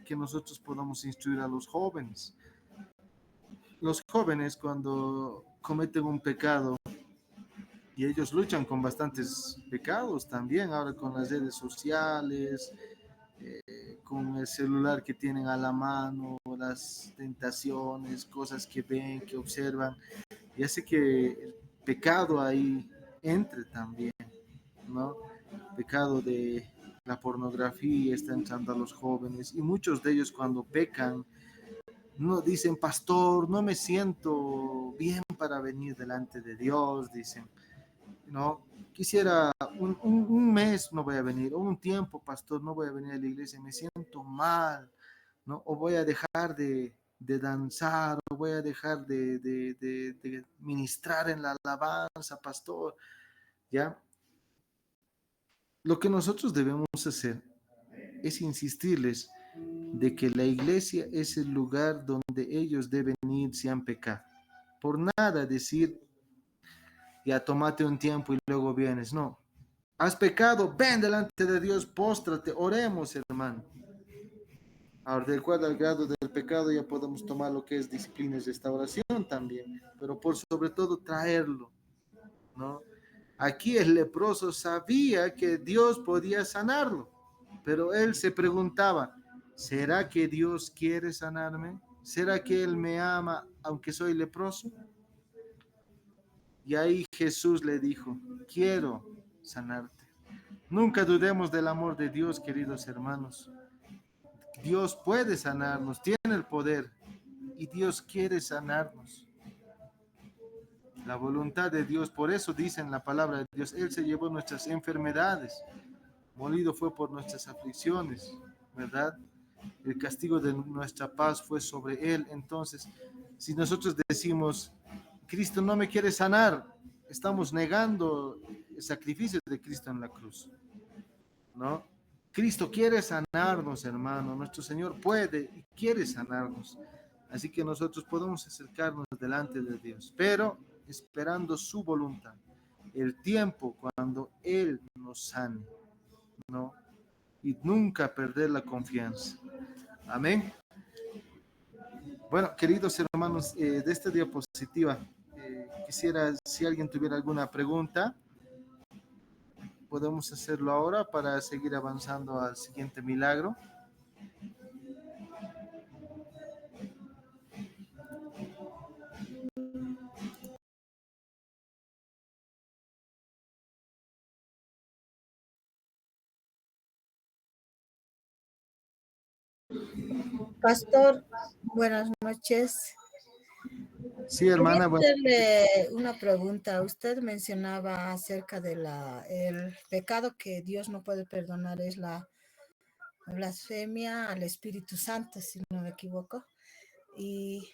que nosotros podamos instruir a los jóvenes. Los jóvenes, cuando cometen un pecado, y ellos luchan con bastantes pecados también, ahora con las redes sociales, con el celular que tienen a la mano, las tentaciones, cosas que ven, que observan, y hace que el pecado ahí entre también, ¿no? El pecado de la pornografía está entrando a los jóvenes, y muchos de ellos cuando pecan, no dicen: pastor, no me siento bien para venir delante de Dios, dicen, no, quisiera un mes no voy a venir, o un tiempo, pastor, no voy a venir a la iglesia, me siento mal, ¿no? O voy a dejar de danzar, o voy a dejar de ministrar en la alabanza, pastor, ¿ya? Lo que nosotros debemos hacer es insistirles de que la iglesia es el lugar donde ellos deben ir si han pecado. Por nada decir: ya tómate un tiempo y luego vienes. No. Has pecado, ven delante de Dios, póstrate, oremos, hermano. Ahora, de acuerdo al grado del pecado, ya podemos tomar lo que es disciplina y restauración también, pero por sobre todo traerlo, ¿no? Aquí el leproso sabía que Dios podía sanarlo, pero él se preguntaba: ¿será que Dios quiere sanarme? ¿Será que Él me ama aunque soy leproso? Y ahí Jesús le dijo: quiero sanarte. Nunca dudemos del amor de Dios, queridos hermanos. Dios puede sanarnos, tiene el poder, y Dios quiere sanarnos. La voluntad de Dios, por eso dice en la palabra de Dios: Él se llevó nuestras enfermedades, molido fue por nuestras aflicciones, ¿verdad? el castigo de nuestra paz fue sobre él. Entonces, si nosotros decimos, Cristo no me quiere sanar, estamos negando el sacrificio de Cristo en la cruz, ¿no? Cristo quiere sanarnos, hermano. Nuestro Señor puede y quiere sanarnos. Así que nosotros podemos acercarnos delante de Dios, pero esperando su voluntad, el tiempo cuando Él nos sane, ¿no? Y nunca perder la confianza. Amén. Bueno, queridos hermanos, de esta diapositiva, quisiera, si alguien tuviera alguna pregunta, podemos hacerlo ahora para seguir avanzando al siguiente milagro. Pastor, buenas noches. Sí, hermana, Quería bueno, hacerle una pregunta. Usted mencionaba acerca de el pecado que Dios no puede perdonar, es la blasfemia al Espíritu Santo, si no me equivoco. Y,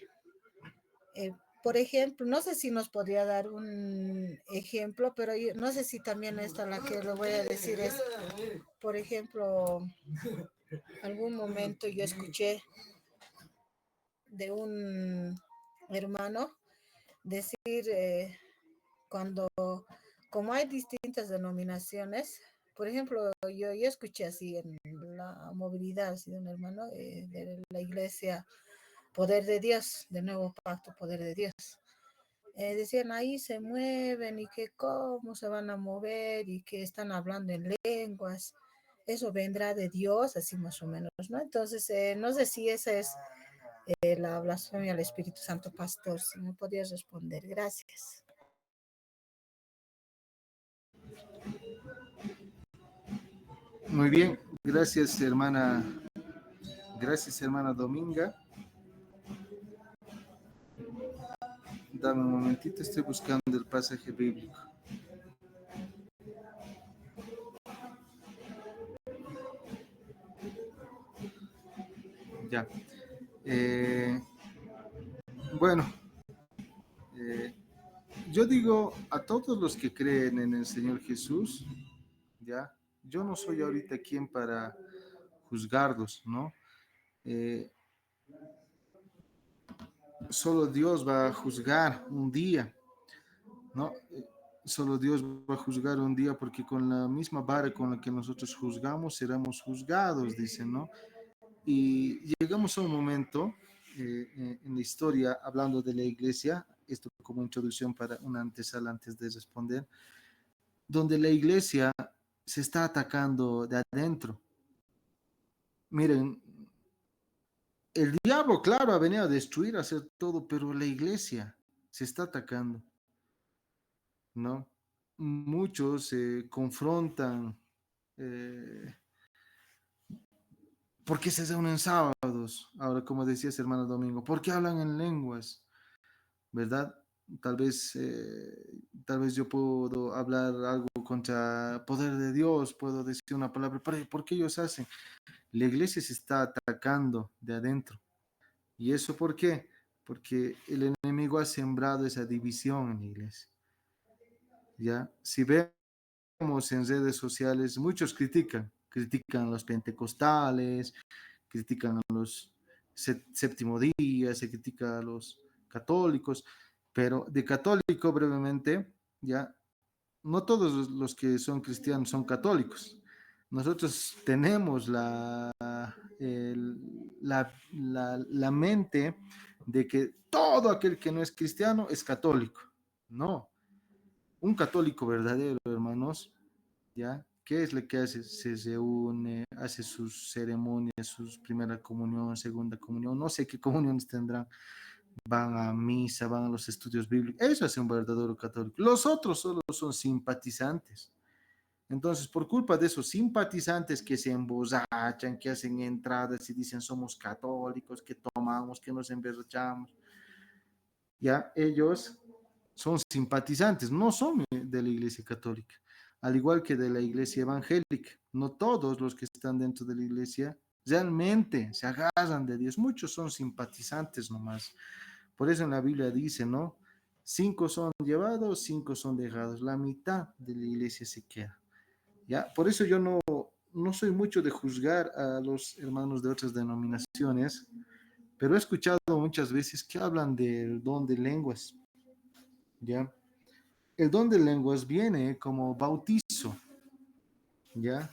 eh, por ejemplo, no sé si nos podría dar un ejemplo, pero no sé si también esta la que le voy a decir es, por ejemplo, algún momento yo escuché de un hermano decir, cuando, como hay distintas denominaciones, por ejemplo, yo escuché así en la movilidad así de un hermano de la iglesia Poder de Dios, de Nuevo Pacto, Poder de Dios. Decían ahí se mueven y que cómo se van a mover y que están hablando en lenguas. Eso vendrá de Dios, así más o menos, ¿no? Entonces, no sé si esa es la blasfemia al Espíritu Santo, pastor, si me podías responder. Gracias. muy bien. Gracias, hermana. Gracias, hermana Dominga. Dame un momentito, estoy buscando el pasaje bíblico. Ya. Eh, bueno, eh, yo digo a todos los que creen en el Señor Jesús, ya, yo no soy ahorita quien para juzgarlos, ¿no? Eh, Solo Dios va a juzgar un día, ¿no? Solo Dios va a juzgar un día porque con la misma vara con la que nosotros juzgamos seremos juzgados, dicen, ¿no? Y llegamos a un momento en la historia, hablando de la iglesia, esto como introducción para una antesala antes de responder, donde la iglesia se está atacando de adentro. Miren, el diablo, claro, ha venido a destruir, a hacer todo, pero la iglesia se está atacando, ¿no? Muchos se confrontan. eh, ¿Por qué se reúnen sábados? Ahora, como decías, hermano Domingo, ¿por qué hablan en lenguas? ¿Verdad? Tal vez, tal vez yo puedo hablar algo contra poder de Dios, puedo decir una palabra, pero ¿por qué ellos hacen? La iglesia se está atacando de adentro. ¿Y eso por qué? Porque el enemigo ha sembrado esa división en la iglesia. ¿Ya? Si vemos en redes sociales, muchos critican a los pentecostales, critican a los séptimo día, se critica a los católicos, pero de católico brevemente, ya, no todos los que son cristianos son católicos. Nosotros tenemos la mente de que todo aquel que no es cristiano es católico. No, un católico verdadero, hermanos, ¿ya? ¿Qué es lo que hace? Se reúne, hace sus ceremonias, sus primera comunión, segunda comunión, no sé qué comuniones tendrán, van a misa, van a los estudios bíblicos, eso es un verdadero católico. Los otros solo son simpatizantes. Entonces, por culpa de esos simpatizantes que se embosachan, que hacen entradas y dicen somos católicos, que tomamos, que nos emborrachamos, ya ellos son simpatizantes, no son de la Iglesia Católica, al igual que de la Iglesia Evangélica. No todos los que están dentro de la Iglesia realmente se agarran de Dios. Muchos son simpatizantes nomás. Por eso en la Biblia dice, ¿no? 5 son llevados, 5 son dejados. La mitad de la iglesia se queda. ¿Ya? Por eso yo no soy mucho de juzgar a los hermanos de otras denominaciones, pero he escuchado muchas veces que hablan del don de lenguas. ¿Ya? El don de lenguas viene como bautizo. ¿Ya?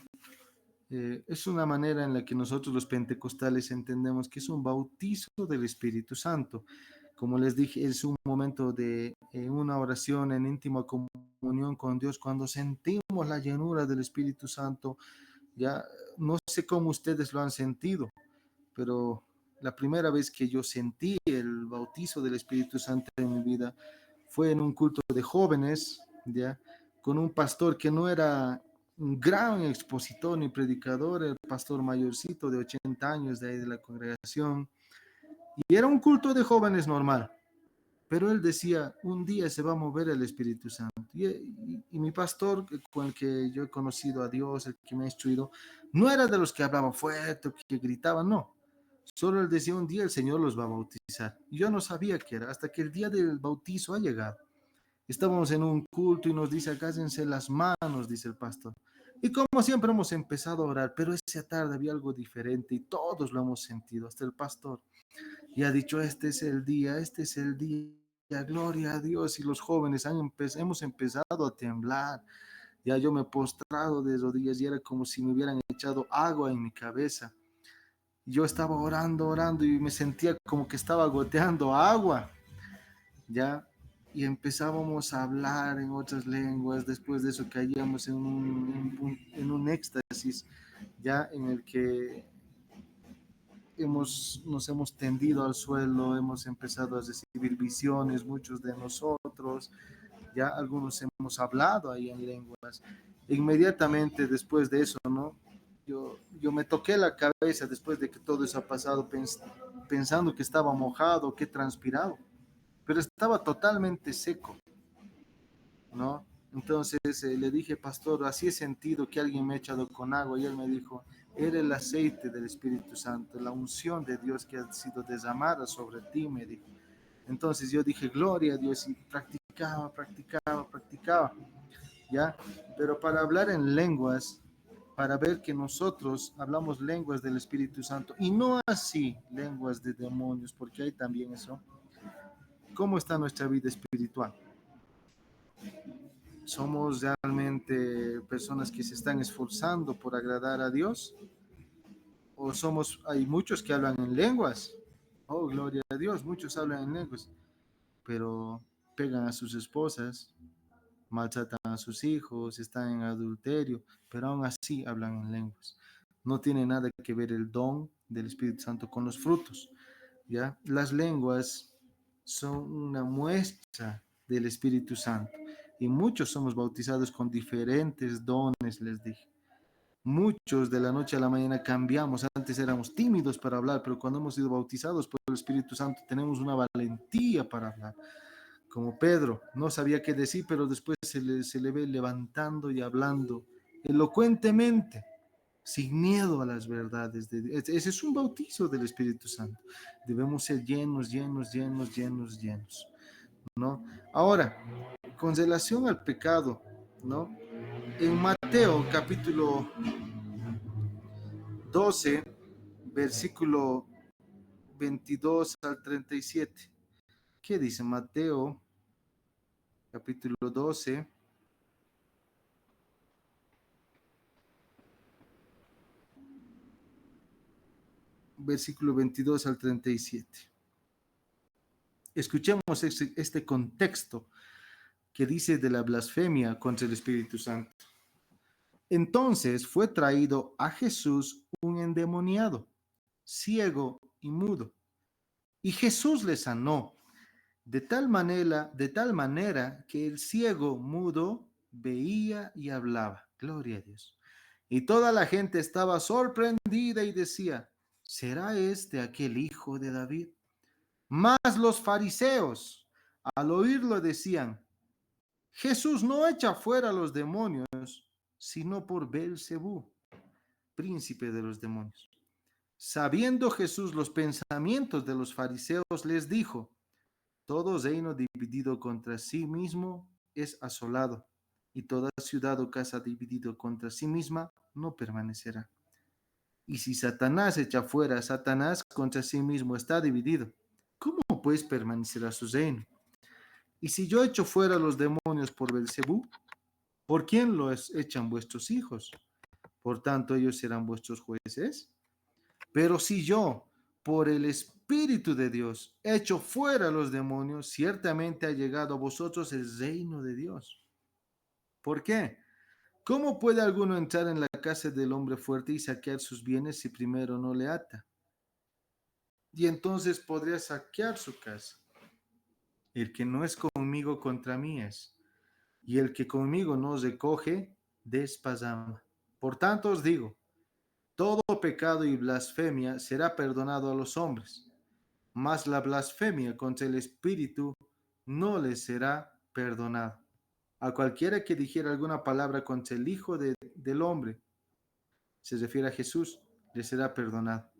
Es una manera en la que nosotros los pentecostales entendemos que es un bautizo del Espíritu Santo. Como les dije, es un momento de una oración en íntima comunión con Dios cuando sentimos la llenura del Espíritu Santo. Ya no sé cómo ustedes lo han sentido, pero la primera vez que yo sentí el bautizo del Espíritu Santo en mi vida fue en un culto de jóvenes, ya, con un pastor que no era un gran expositor ni predicador, el pastor mayorcito de 80 años de ahí de la congregación, y era un culto de jóvenes normal, pero él decía, un día se va a mover el Espíritu Santo. Y mi pastor, con el que yo he conocido a Dios, el que me ha instruido, no era de los que hablaban fuerte, que gritaban, no. Solo él decía, un día el Señor los va a bautizar. Y yo no sabía qué era, hasta que el día del bautizo ha llegado. Estábamos en un culto y nos dice, agárrense las manos, dice el pastor. Y como siempre hemos empezado a orar, pero esa tarde había algo diferente y todos lo hemos sentido, hasta el pastor. Y ha dicho, este es el día, gloria a Dios. Y los jóvenes hemos empezado a temblar. Ya yo me he postrado de rodillas y era como si me hubieran echado agua en mi cabeza. Yo estaba orando, orando y me sentía como que estaba goteando agua, ¿ya? Y empezábamos a hablar en otras lenguas. Después de eso caíamos en un éxtasis, ya en el que nos hemos tendido al suelo, hemos empezado a recibir visiones, muchos de nosotros, ya algunos hemos hablado ahí en lenguas. Inmediatamente después de eso, ¿no? Yo me toqué la cabeza después de que todo eso ha pasado, pensando que estaba mojado, que transpirado, pero estaba totalmente seco, ¿no? Entonces le dije, pastor, así he sentido que alguien me ha echado con agua, y él me dijo, era el aceite del Espíritu Santo, la unción de Dios que ha sido derramada sobre ti, me dijo. Entonces yo dije, gloria a Dios, y practicaba, ¿ya? Pero para hablar en lenguas, para ver que nosotros hablamos lenguas del Espíritu Santo, y no así lenguas de demonios, porque hay también eso. ¿Cómo está nuestra vida espiritual? ¿Somos realmente personas que se están esforzando por agradar a Dios? ¿O hay muchos que hablan en lenguas? Oh, gloria a Dios, muchos hablan en lenguas, pero pegan a sus esposas, maltratan a sus hijos, están en adulterio, pero aún así hablan en lenguas. No tiene nada que ver el don del Espíritu Santo con los frutos, ¿ya? Las lenguas son una muestra del Espíritu Santo y muchos somos bautizados con diferentes dones, les dije. Muchos de la noche a la mañana cambiamos. Antes éramos tímidos para hablar, pero cuando hemos sido bautizados por el Espíritu Santo tenemos una valentía para hablar. Como Pedro, no sabía qué decir, pero después se le ve levantando y hablando elocuentemente, sin miedo a las verdades de Dios. Ese es un bautizo del Espíritu Santo. Debemos ser llenos, llenos, llenos, llenos, llenos, ¿no? Ahora, con relación al pecado, ¿no? En Mateo capítulo 12, versículo 22 al 37. ¿Qué dice Mateo capítulo 12? Versículo 22 al 37. Escuchemos este contexto que dice de la blasfemia contra el Espíritu Santo. Entonces fue traído a Jesús un endemoniado, ciego y mudo, y Jesús le sanó de tal manera que el ciego mudo veía y hablaba. Gloria a Dios. Y toda la gente estaba sorprendida y decía, ¿será este aquel hijo de David? Mas los fariseos, al oírlo, decían, Jesús no echa fuera a los demonios, sino por Beelzebú, príncipe de los demonios. Sabiendo Jesús los pensamientos de los fariseos, les dijo: todo reino dividido contra sí mismo es asolado, y toda ciudad o casa dividida contra sí misma no permanecerá. Y si Satanás echa fuera a Satanás, contra sí mismo está dividido. ¿Cómo pues permanecerá su reino? Y si yo echo fuera los demonios por Belcebú, ¿por quién los echan vuestros hijos? Por tanto, ellos serán vuestros jueces. Pero si yo, por el Espíritu de Dios, echo fuera los demonios, ciertamente ha llegado a vosotros el reino de Dios. ¿Por qué? ¿Cómo puede alguno entrar en la casa del hombre fuerte y saquear sus bienes si primero no le ata? Y entonces podría saquear su casa. El que no es conmigo contra mí es, y el que conmigo no recoge, despazama. Por tanto os digo, todo pecado y blasfemia será perdonado a los hombres, mas la blasfemia contra el Espíritu no les será perdonada. A cualquiera que dijera alguna palabra contra el Hijo del Hombre, se refiere a Jesús, le será perdonado.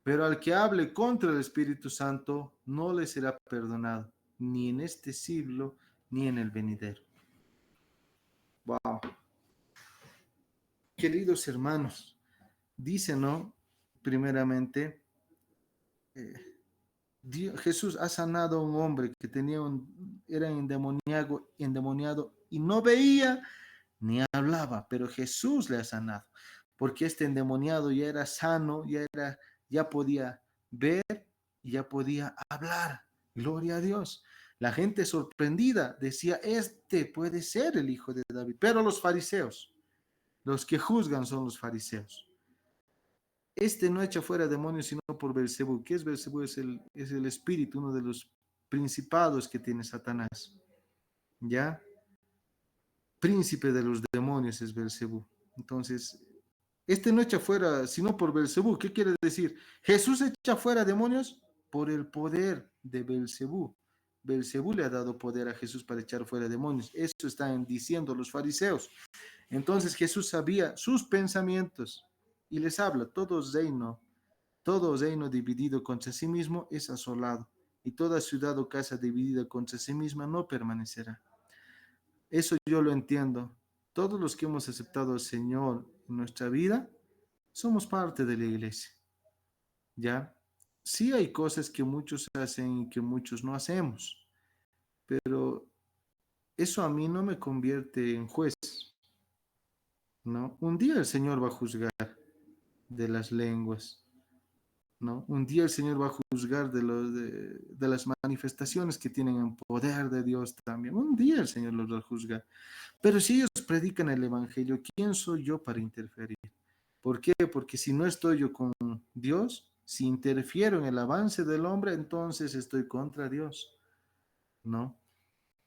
Pero al que hable contra el Espíritu Santo, no le será perdonado, ni en este siglo, ni en el venidero. Wow. Queridos hermanos, dice, ¿no? Primeramente, Jesús ha sanado a un hombre que era endemoniado y no veía ni hablaba, pero Jesús le ha sanado, porque este endemoniado ya era sano, ya podía ver y ya podía hablar. Gloria a Dios. La gente sorprendida decía, este puede ser el hijo de David, pero los fariseos, los que juzgan son los fariseos. Este no echa fuera demonios sino por Belcebú. ¿Qué es Belcebú? Es el espíritu, uno de los principados que tiene Satanás. ¿Ya? Príncipe de los demonios es Belcebú. Entonces, este no echa fuera sino por Belcebú. ¿Qué quiere decir? Jesús echa fuera demonios por el poder de Belcebú. Belcebú le ha dado poder a Jesús para echar fuera demonios. Eso están diciendo los fariseos. Entonces Jesús sabía sus pensamientos y les habla: todo reino dividido contra sí mismo es asolado, y toda ciudad o casa dividida contra sí misma no permanecerá. Eso yo lo entiendo. Todos los que hemos aceptado al Señor en nuestra vida somos parte de la iglesia. ¿Ya? Sí hay cosas que muchos hacen y que muchos no hacemos, pero eso a mí no me convierte en juez, ¿no? Un día el Señor va a juzgar de las lenguas, ¿no? Un día el Señor va a juzgar de las manifestaciones que tienen el poder de Dios también. Un día el Señor los va a juzgar. Pero si ellos predican el Evangelio, ¿quién soy yo para interferir? ¿Por qué? Porque si no estoy yo con Dios, si interfiero en el avance del hombre, entonces estoy contra Dios, ¿no?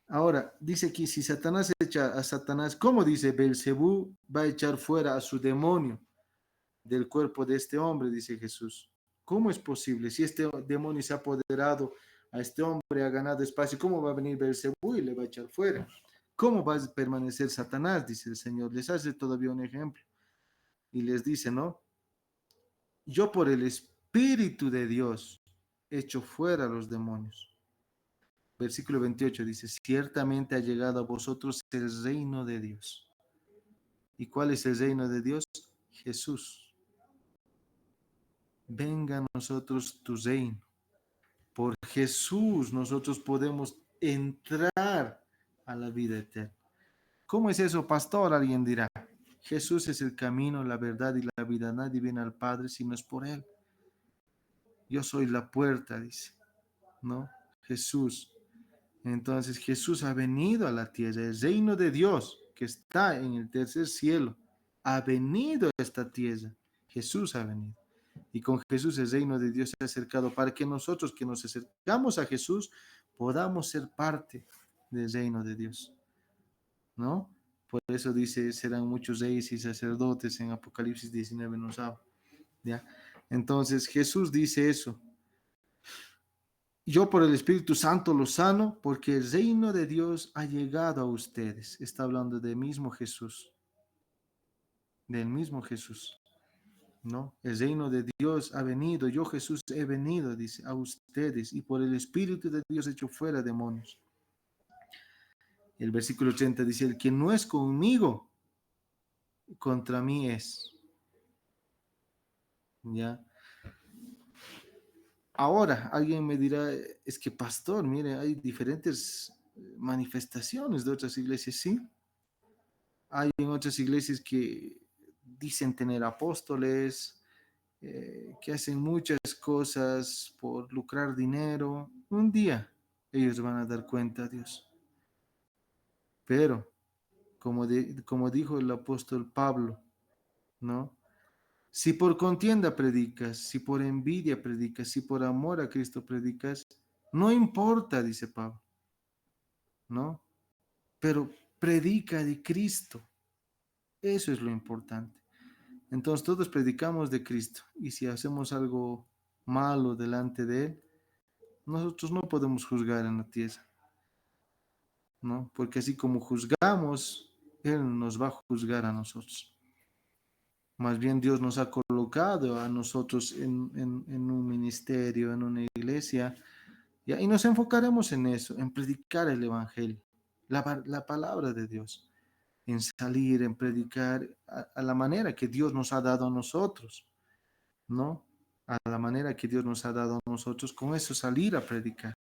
Ahora, dice aquí, si Satanás echa a Satanás, ¿cómo dice? Belcebú va a echar fuera a su demonio del cuerpo de este hombre, dice Jesús. ¿Cómo es posible? Si este demonio se ha apoderado a este hombre, ha ganado espacio, ¿cómo va a venir Belcebú y le va a echar fuera? ¿Cómo va a permanecer Satanás? Dice el Señor. Les hace todavía un ejemplo. Y les dice, ¿no? Yo por el Espíritu de Dios echo fuera a los demonios. Versículo 28 dice, ciertamente ha llegado a vosotros el reino de Dios. ¿Y cuál es el reino de Dios? Jesús. Venga a nosotros tu reino. Por Jesús nosotros podemos entrar a la vida eterna. ¿Cómo es eso, pastor? Alguien dirá. Jesús es el camino, la verdad y la vida. Nadie viene al Padre si no es por Él. Yo soy la puerta, dice, ¿no? Jesús. Entonces Jesús ha venido a la tierra. El reino de Dios que está en el tercer cielo ha venido a esta tierra. Jesús ha venido. Y con Jesús el reino de Dios se ha acercado para que nosotros que nos acercamos a Jesús podamos ser parte del reino de Dios, ¿no? Por eso dice, serán muchos reyes y sacerdotes en Apocalipsis 19 nos habla, ¿ya? Entonces Jesús dice eso. Yo por el Espíritu Santo los sano porque el reino de Dios ha llegado a ustedes. Está hablando del mismo Jesús. Del mismo Jesús. ¿no? El reino de Dios ha venido, yo Jesús he venido, dice, a ustedes, y por el Espíritu de Dios he hecho fuera demonios. El versículo 80 dice, el que no es conmigo, contra mí es. ¿Ya? Ahora, alguien me dirá, es que pastor, mire, hay diferentes manifestaciones de otras iglesias, sí. Hay en otras iglesias que dicen tener apóstoles, que hacen muchas cosas por lucrar dinero. Un día ellos van a dar cuenta a Dios. Pero, como dijo el apóstol Pablo, ¿no? Si por contienda predicas, si por envidia predicas, si por amor a Cristo predicas, no importa, dice Pablo, ¿no? Pero predica de Cristo. Eso es lo importante. Entonces todos predicamos de Cristo y si hacemos algo malo delante de Él, nosotros no podemos juzgar en la tierra, ¿no? Porque así como juzgamos, Él nos va a juzgar a nosotros. Más bien Dios nos ha colocado a nosotros en un ministerio, en una iglesia, ¿ya? Y nos enfocaremos en eso, en predicar el Evangelio, la palabra de Dios, en salir, en predicar a la manera que Dios nos ha dado a nosotros, ¿no? A la manera que Dios nos ha dado a nosotros, con eso salir a predicar.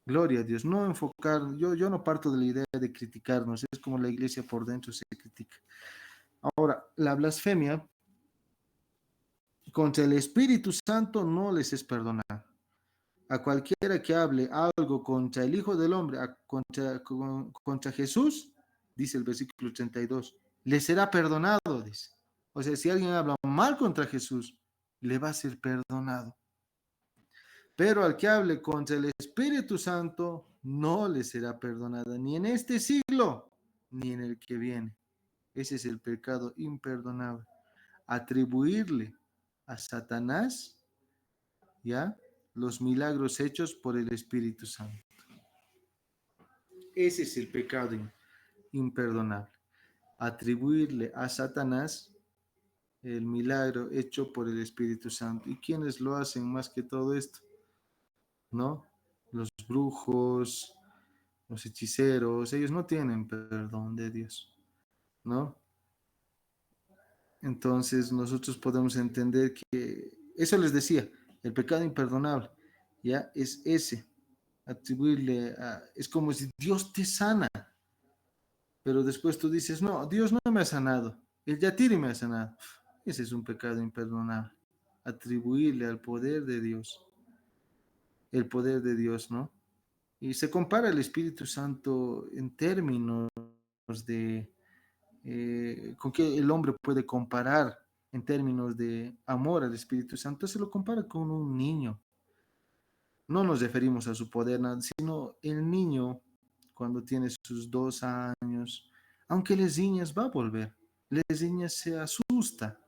Gloria a Dios, no enfocar, yo no parto de la idea de criticarnos, es como la iglesia por dentro se critica. Ahora, la blasfemia contra el Espíritu Santo no les es perdonada. A cualquiera que hable algo contra el Hijo del Hombre, contra Jesús, dice el versículo 32, le será perdonado, dice. O sea, si alguien habla mal contra Jesús, le va a ser perdonado. Pero al que hable contra el Espíritu Santo, no le será perdonada, ni en este siglo, ni en el que viene. Ese es el pecado imperdonable. Atribuirle a Satanás, ¿ya? Los milagros hechos por el Espíritu Santo. Ese es el pecado imperdonable. Atribuirle a Satanás el milagro hecho por el Espíritu Santo. ¿Y quiénes lo hacen más que todo esto? ¿No? Los brujos, los hechiceros, ellos no tienen perdón de Dios, ¿no? Entonces nosotros podemos entender que, eso les decía, el pecado imperdonable, ya es ese, atribuirle a, es como si Dios te sana, pero después tú dices, no, Dios no me ha sanado, el Yatiri me ha sanado. Ese es un pecado imperdonable, atribuirle al poder de Dios, el poder de Dios, ¿no? Y se compara el Espíritu Santo en términos de con qué el hombre puede comparar en términos de amor al Espíritu Santo, se lo compara con un niño. No nos referimos a su poder, sino el niño cuando tiene sus 2 años, aunque les riñas va a volver, les riñas se asusta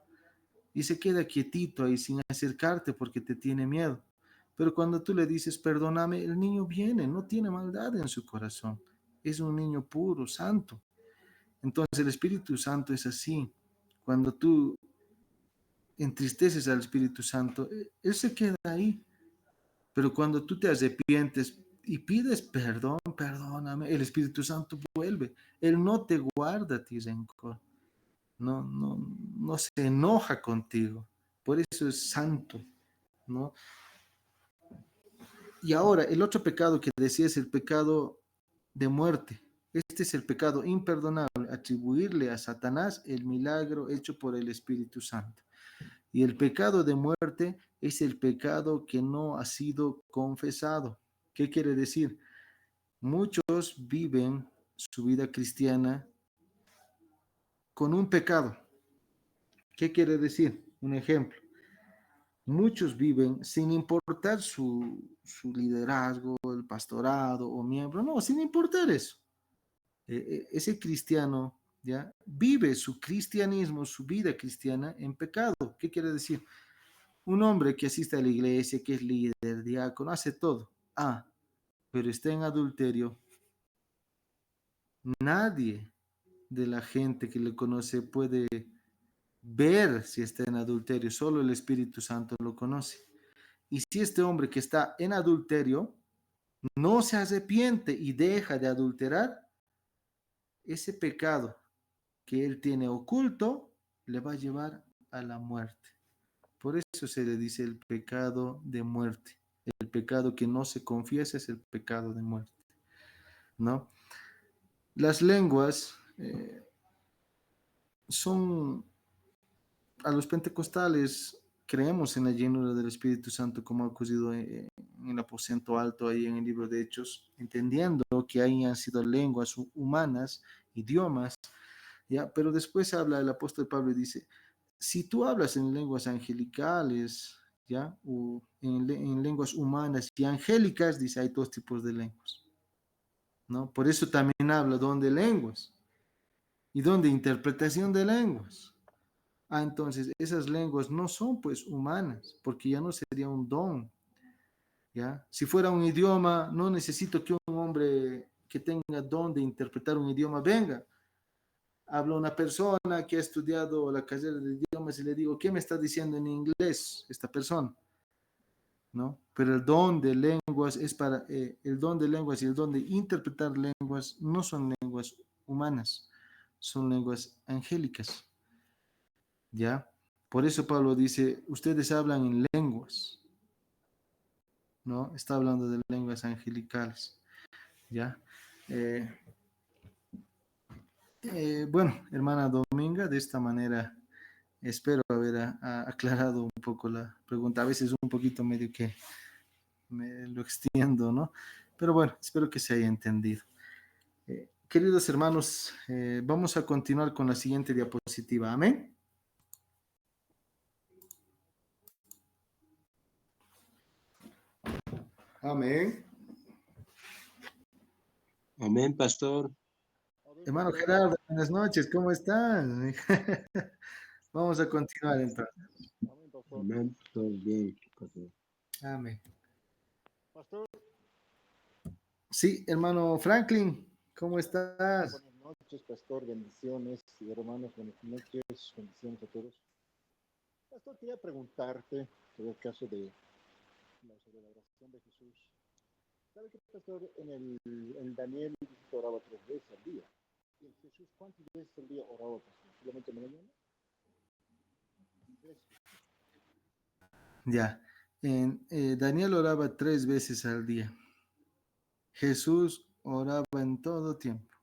y se queda quietito ahí sin acercarte porque te tiene miedo. Pero cuando tú le dices, perdóname, el niño viene, no tiene maldad en su corazón. Es un niño puro, santo. Entonces el Espíritu Santo es así. Cuando tú entristeces al Espíritu Santo, Él se queda ahí. Pero cuando tú te arrepientes y pides perdón, perdóname, el Espíritu Santo vuelve. Él no te guarda a ti rencor. No se enoja contigo. Por eso es santo, ¿no? Y ahora, el otro pecado que decía es el pecado de muerte. Este es el pecado imperdonable, atribuirle a Satanás el milagro hecho por el Espíritu Santo. Y el pecado de muerte es el pecado que no ha sido confesado. ¿Qué quiere decir? Muchos viven su vida cristiana con un pecado. ¿Qué quiere decir? Un ejemplo. Muchos viven sin importar su liderazgo, el pastorado o miembro, no, sin importar eso. Ese cristiano ya vive su cristianismo, su vida cristiana en pecado. ¿Qué quiere decir? Un hombre que asiste a la iglesia, que es líder, diácono, hace todo. Pero está en adulterio. Nadie de la gente que le conoce puede ver si está en adulterio. Solo el Espíritu Santo lo conoce. Y si este hombre que está en adulterio no se arrepiente y deja de adulterar, ese pecado que él tiene oculto le va a llevar a la muerte. Por eso se le dice el pecado de muerte. El pecado que no se confiesa es el pecado de muerte, ¿no? Las lenguas son, a los pentecostales creemos en la llenura del Espíritu Santo como ha ocurrido en el aposento alto ahí en el libro de Hechos, entendiendo que ahí han sido lenguas humanas, idiomas, ¿ya? Pero después habla el apóstol Pablo y dice, si tú hablas en lenguas angelicales, ¿ya? O en lenguas humanas y angélicas, dice, hay dos tipos de lenguas, ¿no? Por eso también habla don de lenguas y don de interpretación de lenguas. Entonces esas lenguas no son pues humanas, porque ya no sería un don, ¿ya? Si fuera un idioma, no necesito que un hombre que tenga don de interpretar un idioma venga. Habla una persona que ha estudiado la carrera de idiomas y le digo, ¿qué me está diciendo en inglés esta persona? ¿No? Pero el don de lenguas es para, el don de lenguas y el don de interpretar lenguas no son lenguas humanas, son lenguas angélicas, ¿ya? Por eso Pablo dice, ustedes hablan en lenguas, ¿no? Está hablando de lenguas angelicales, ¿ya? Eh, bueno, hermana Dominga, de esta manera espero haber aclarado un poco la pregunta. A veces un poquito medio que me lo extiendo, ¿no? Pero bueno, espero que se haya entendido. Queridos hermanos, vamos a continuar con la siguiente diapositiva. Amén. Amén. Amén, pastor. Hermano Gerardo, buenas noches, ¿cómo están? Vamos a continuar entonces. Amén, pastor. Bien, pastor. Amén. Pastor, Sí, hermano Franklin, ¿cómo estás? buenas noches, pastor, bendiciones, y hermanos, buenas noches, bendiciones a todos. Pastor, quería preguntarte sobre el caso de sobre la oración de Jesús. ¿Sabe que, pastor, en Daniel oraba 3 veces al día? ¿Y en Jesús cuántas veces al día oraba, pastor? ¿Solamente en la mañana? 3. Ya. Daniel oraba 3 veces al día. Jesús oraba en todo tiempo.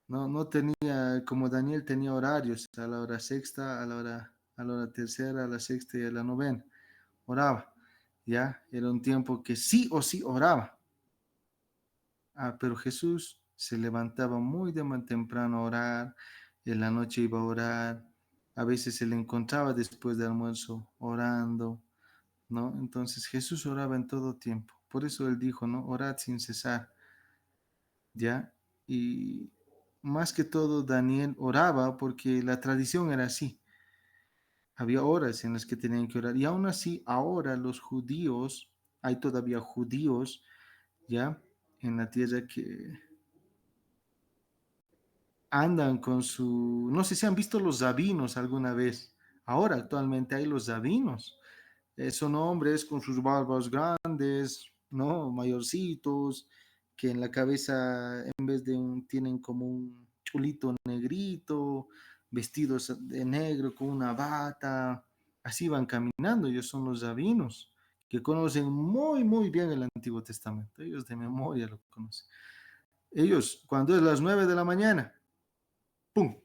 No tenía, como Daniel tenía horarios, a la hora sexta, a la hora tercera, a la sexta y a la novena. Oraba. Ya. Era un tiempo que sí o sí oraba. Pero Jesús se levantaba muy de más temprano a orar. En la noche iba a orar. A veces se le encontraba después del almuerzo orando, ¿no? Entonces Jesús oraba en todo tiempo. Por eso él dijo, ¿no? Orad sin cesar, ¿ya? Y más que todo Daniel oraba porque la tradición era así. Había horas en las que tenían que orar. Y aún así, ahora los judíos, hay todavía judíos, ¿ya? En la tierra que andan con su... No sé si han visto los sabinos alguna vez. Ahora actualmente hay los sabinos. Son hombres con sus barbas grandes, ¿no? Mayorcitos, que en la cabeza, en vez de tienen como un chulito negrito, vestidos de negro con una bata, así van caminando. Ellos son los sabinos, que conocen muy, muy bien el Antiguo Testamento. Ellos de memoria lo conocen. Ellos, cuando es las 9 de la mañana, ¡pum!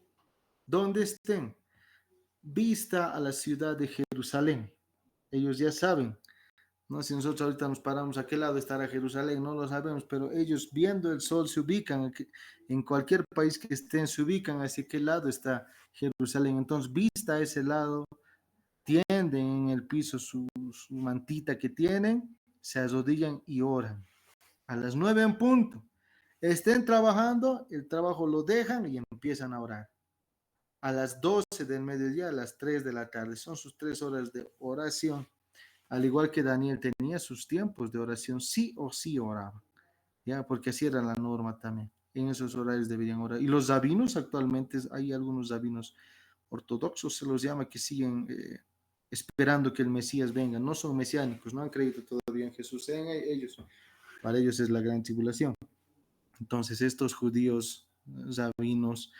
Donde estén, vista a la ciudad de Jerusalén. Ellos ya saben, ¿no? Si nosotros ahorita nos paramos a qué lado estará Jerusalén, no lo sabemos, pero ellos viendo el sol se ubican, en cualquier país que estén, se ubican hacia qué lado está Jerusalén. Entonces, vista a ese lado, tienden en el piso su mantita que tienen, se arrodillan y oran. A las 9 en punto. Estén trabajando, el trabajo lo dejan y empiezan a orar. A las 12 del mediodía, a las 3 de la tarde. Son sus 3 horas de oración. Al igual que Daniel tenía sus tiempos de oración, sí o sí oraba, ya, porque así era la norma también. En esos horarios deberían orar. Y los sabinos actualmente, hay algunos sabinos ortodoxos se los llama, que siguen esperando que el Mesías venga. No son mesiánicos, no han creído todavía en Jesús. Ellos, para ellos es la gran tribulación. Entonces estos judíos rabinos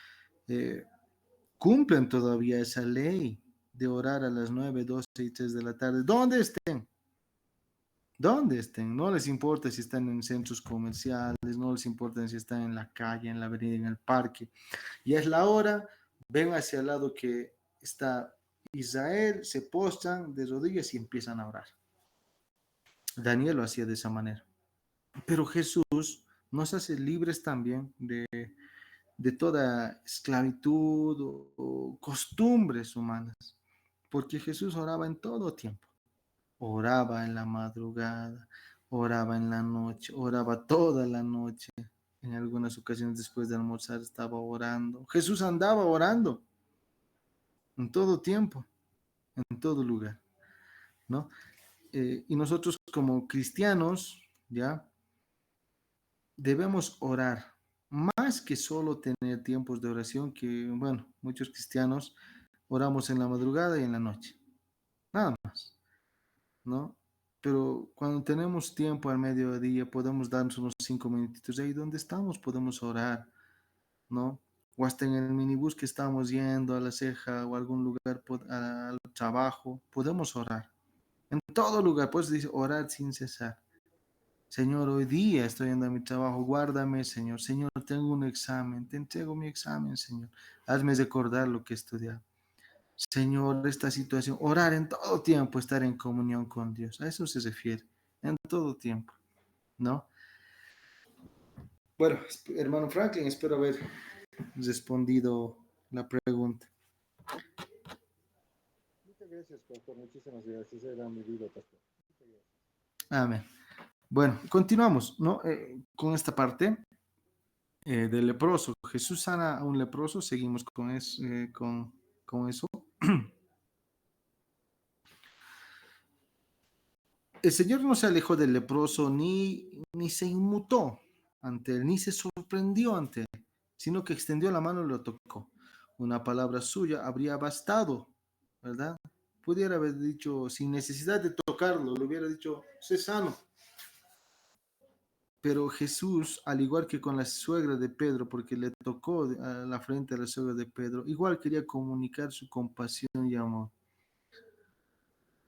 cumplen todavía esa ley de orar a las 9, 12 y 3 de la tarde. ¿Dónde estén? ¿Dónde estén? No les importa si están en centros comerciales, no les importa si están en la calle, en la avenida, en el parque. Y es la hora, ven hacia el lado que está Israel, se postran de rodillas y empiezan a orar. Daniel lo hacía de esa manera. Pero Jesús nos hace libres también de toda esclavitud o costumbres humanas, porque Jesús oraba en todo tiempo. Oraba en la madrugada, oraba en la noche, oraba toda la noche. En algunas ocasiones después de almorzar estaba orando. Jesús andaba orando en todo tiempo, en todo lugar, ¿no? Y nosotros como cristianos, ¿ya? Debemos orar, más que solo tener tiempos de oración, que, bueno, muchos cristianos oramos en la madrugada y en la noche, nada más, ¿no? Pero cuando tenemos tiempo al mediodía, podemos darnos unos 5 minutitos ahí donde estamos, podemos orar, ¿no? O hasta en el minibús que estamos yendo a la ceja o a algún lugar, al trabajo, podemos orar. En todo lugar, pues dice orar sin cesar. Señor, hoy día estoy yendo a mi trabajo, guárdame, Señor. Señor, tengo un examen, te entrego mi examen, Señor. Hazme recordar lo que he estudiado. Señor, esta situación, orar en todo tiempo, estar en comunión con Dios. A eso se refiere, en todo tiempo, ¿no? Bueno, hermano Franklin, espero haber respondido la pregunta. Muchas gracias, pastor. Muchísimas gracias. Era mi vida, pastor. Muchas gracias. Amén. Bueno, continuamos, ¿no? Con esta parte del leproso. Jesús sana a un leproso, seguimos con eso. El Señor no se alejó del leproso ni se inmutó ante él, ni se sorprendió ante él, sino que extendió la mano y lo tocó. Una palabra suya habría bastado, ¿verdad? Pudiera haber dicho, sin necesidad de tocarlo, le hubiera dicho, sé sano. Pero Jesús, al igual que con la suegra de Pedro, porque le tocó a la frente a la suegra de Pedro, igual quería comunicar su compasión y amor.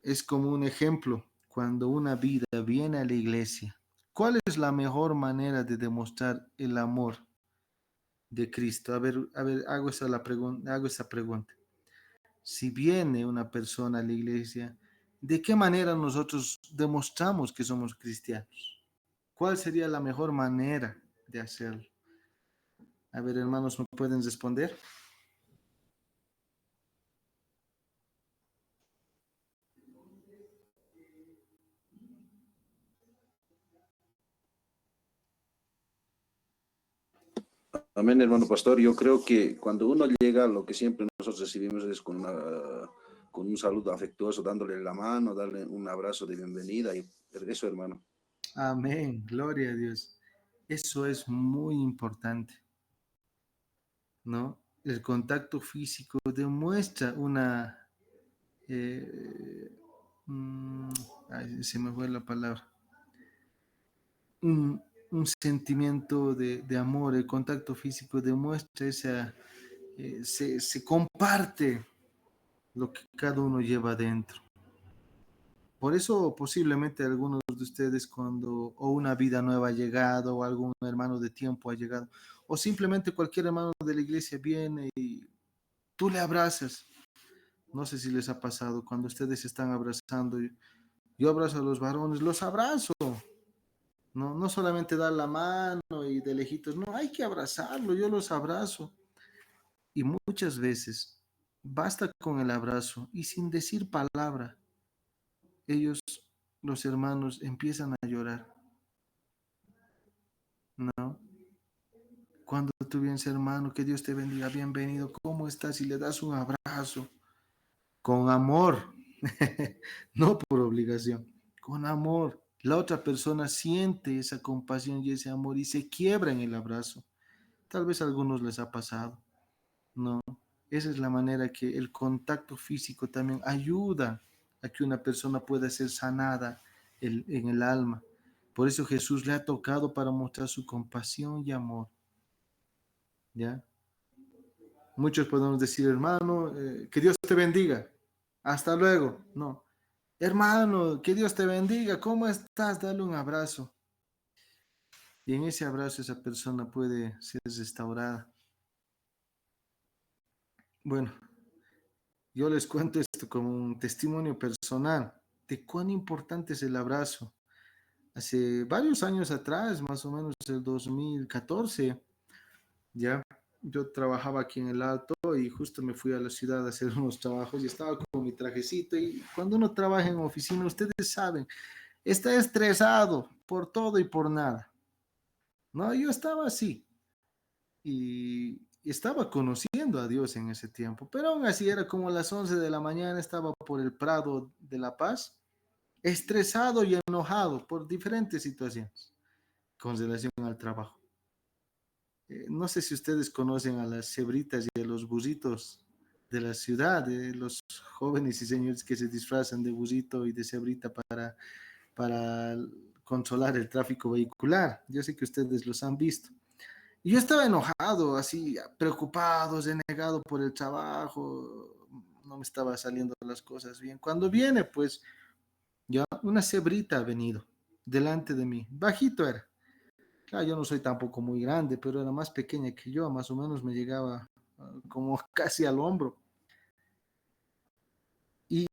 Es como un ejemplo cuando una vida viene a la iglesia. ¿Cuál es la mejor manera de demostrar el amor de Cristo? A ver, hago esa pregunta. Si viene una persona a la iglesia, ¿de qué manera nosotros demostramos que somos cristianos? ¿Cuál sería la mejor manera de hacerlo? A ver, hermanos, ¿me pueden responder? Amén, hermano pastor. Yo creo que cuando uno llega, lo que siempre nosotros recibimos es con un saludo afectuoso, dándole la mano, darle un abrazo de bienvenida y eso, hermano. Amén, gloria a Dios. Eso es muy importante, ¿no? El contacto físico demuestra eh, se me fue la palabra, un sentimiento de amor. El contacto físico demuestra se comparte lo que cada uno lleva dentro. Por eso posiblemente algunos de ustedes o una vida nueva ha llegado, o algún hermano de tiempo ha llegado, o simplemente cualquier hermano de la iglesia viene y tú le abrazas. No sé si les ha pasado cuando ustedes están abrazando. Yo abrazo a los varones, los abrazo. No solamente dar la mano y de lejitos, no, hay que abrazarlo, yo los abrazo. Y muchas veces basta con el abrazo y sin decir palabra, ellos, los hermanos, empiezan a llorar, ¿no? Cuando tú vienes, hermano, que Dios te bendiga, bienvenido, ¿cómo estás? Y le das un abrazo con amor, no por obligación, con amor. La otra persona siente esa compasión y ese amor y se quiebra en el abrazo. Tal vez a algunos les ha pasado, ¿no? Esa es la manera que el contacto físico también ayuda a que una persona pueda ser sanada en el alma. Por eso Jesús le ha tocado para mostrar su compasión y amor. ¿Ya? Muchos podemos decir, hermano, que Dios te bendiga. Hasta luego. No. Hermano, que Dios te bendiga. ¿Cómo estás? Dale un abrazo. Y en ese abrazo esa persona puede ser restaurada. Bueno, yo les cuento esto como un testimonio personal de cuán importante es el abrazo. Hace varios años atrás, más o menos el 2014, ya yo trabajaba aquí en el Alto y justo me fui a la ciudad a hacer unos trabajos y estaba con mi trajecito, y cuando uno trabaja en oficina, ustedes saben, está estresado por todo y por nada. No, yo estaba así y estaba conociendo a Dios en ese tiempo, pero aún así era como las 11 de la mañana, estaba por el Prado de La Paz, estresado y enojado por diferentes situaciones con relación al trabajo. No sé si ustedes conocen a las cebritas y a los burritos de la ciudad, de los jóvenes y señores que se disfrazan de burrito y de cebrita para controlar el tráfico vehicular. Yo sé que ustedes los han visto. Y yo estaba enojado, así, preocupado, denegado por el trabajo, no me estaba saliendo las cosas bien. Cuando viene, pues, ya una cebrita ha venido delante de mí, bajito era. Claro, yo no soy tampoco muy grande, pero era más pequeña que yo, más o menos me llegaba como casi al hombro. Y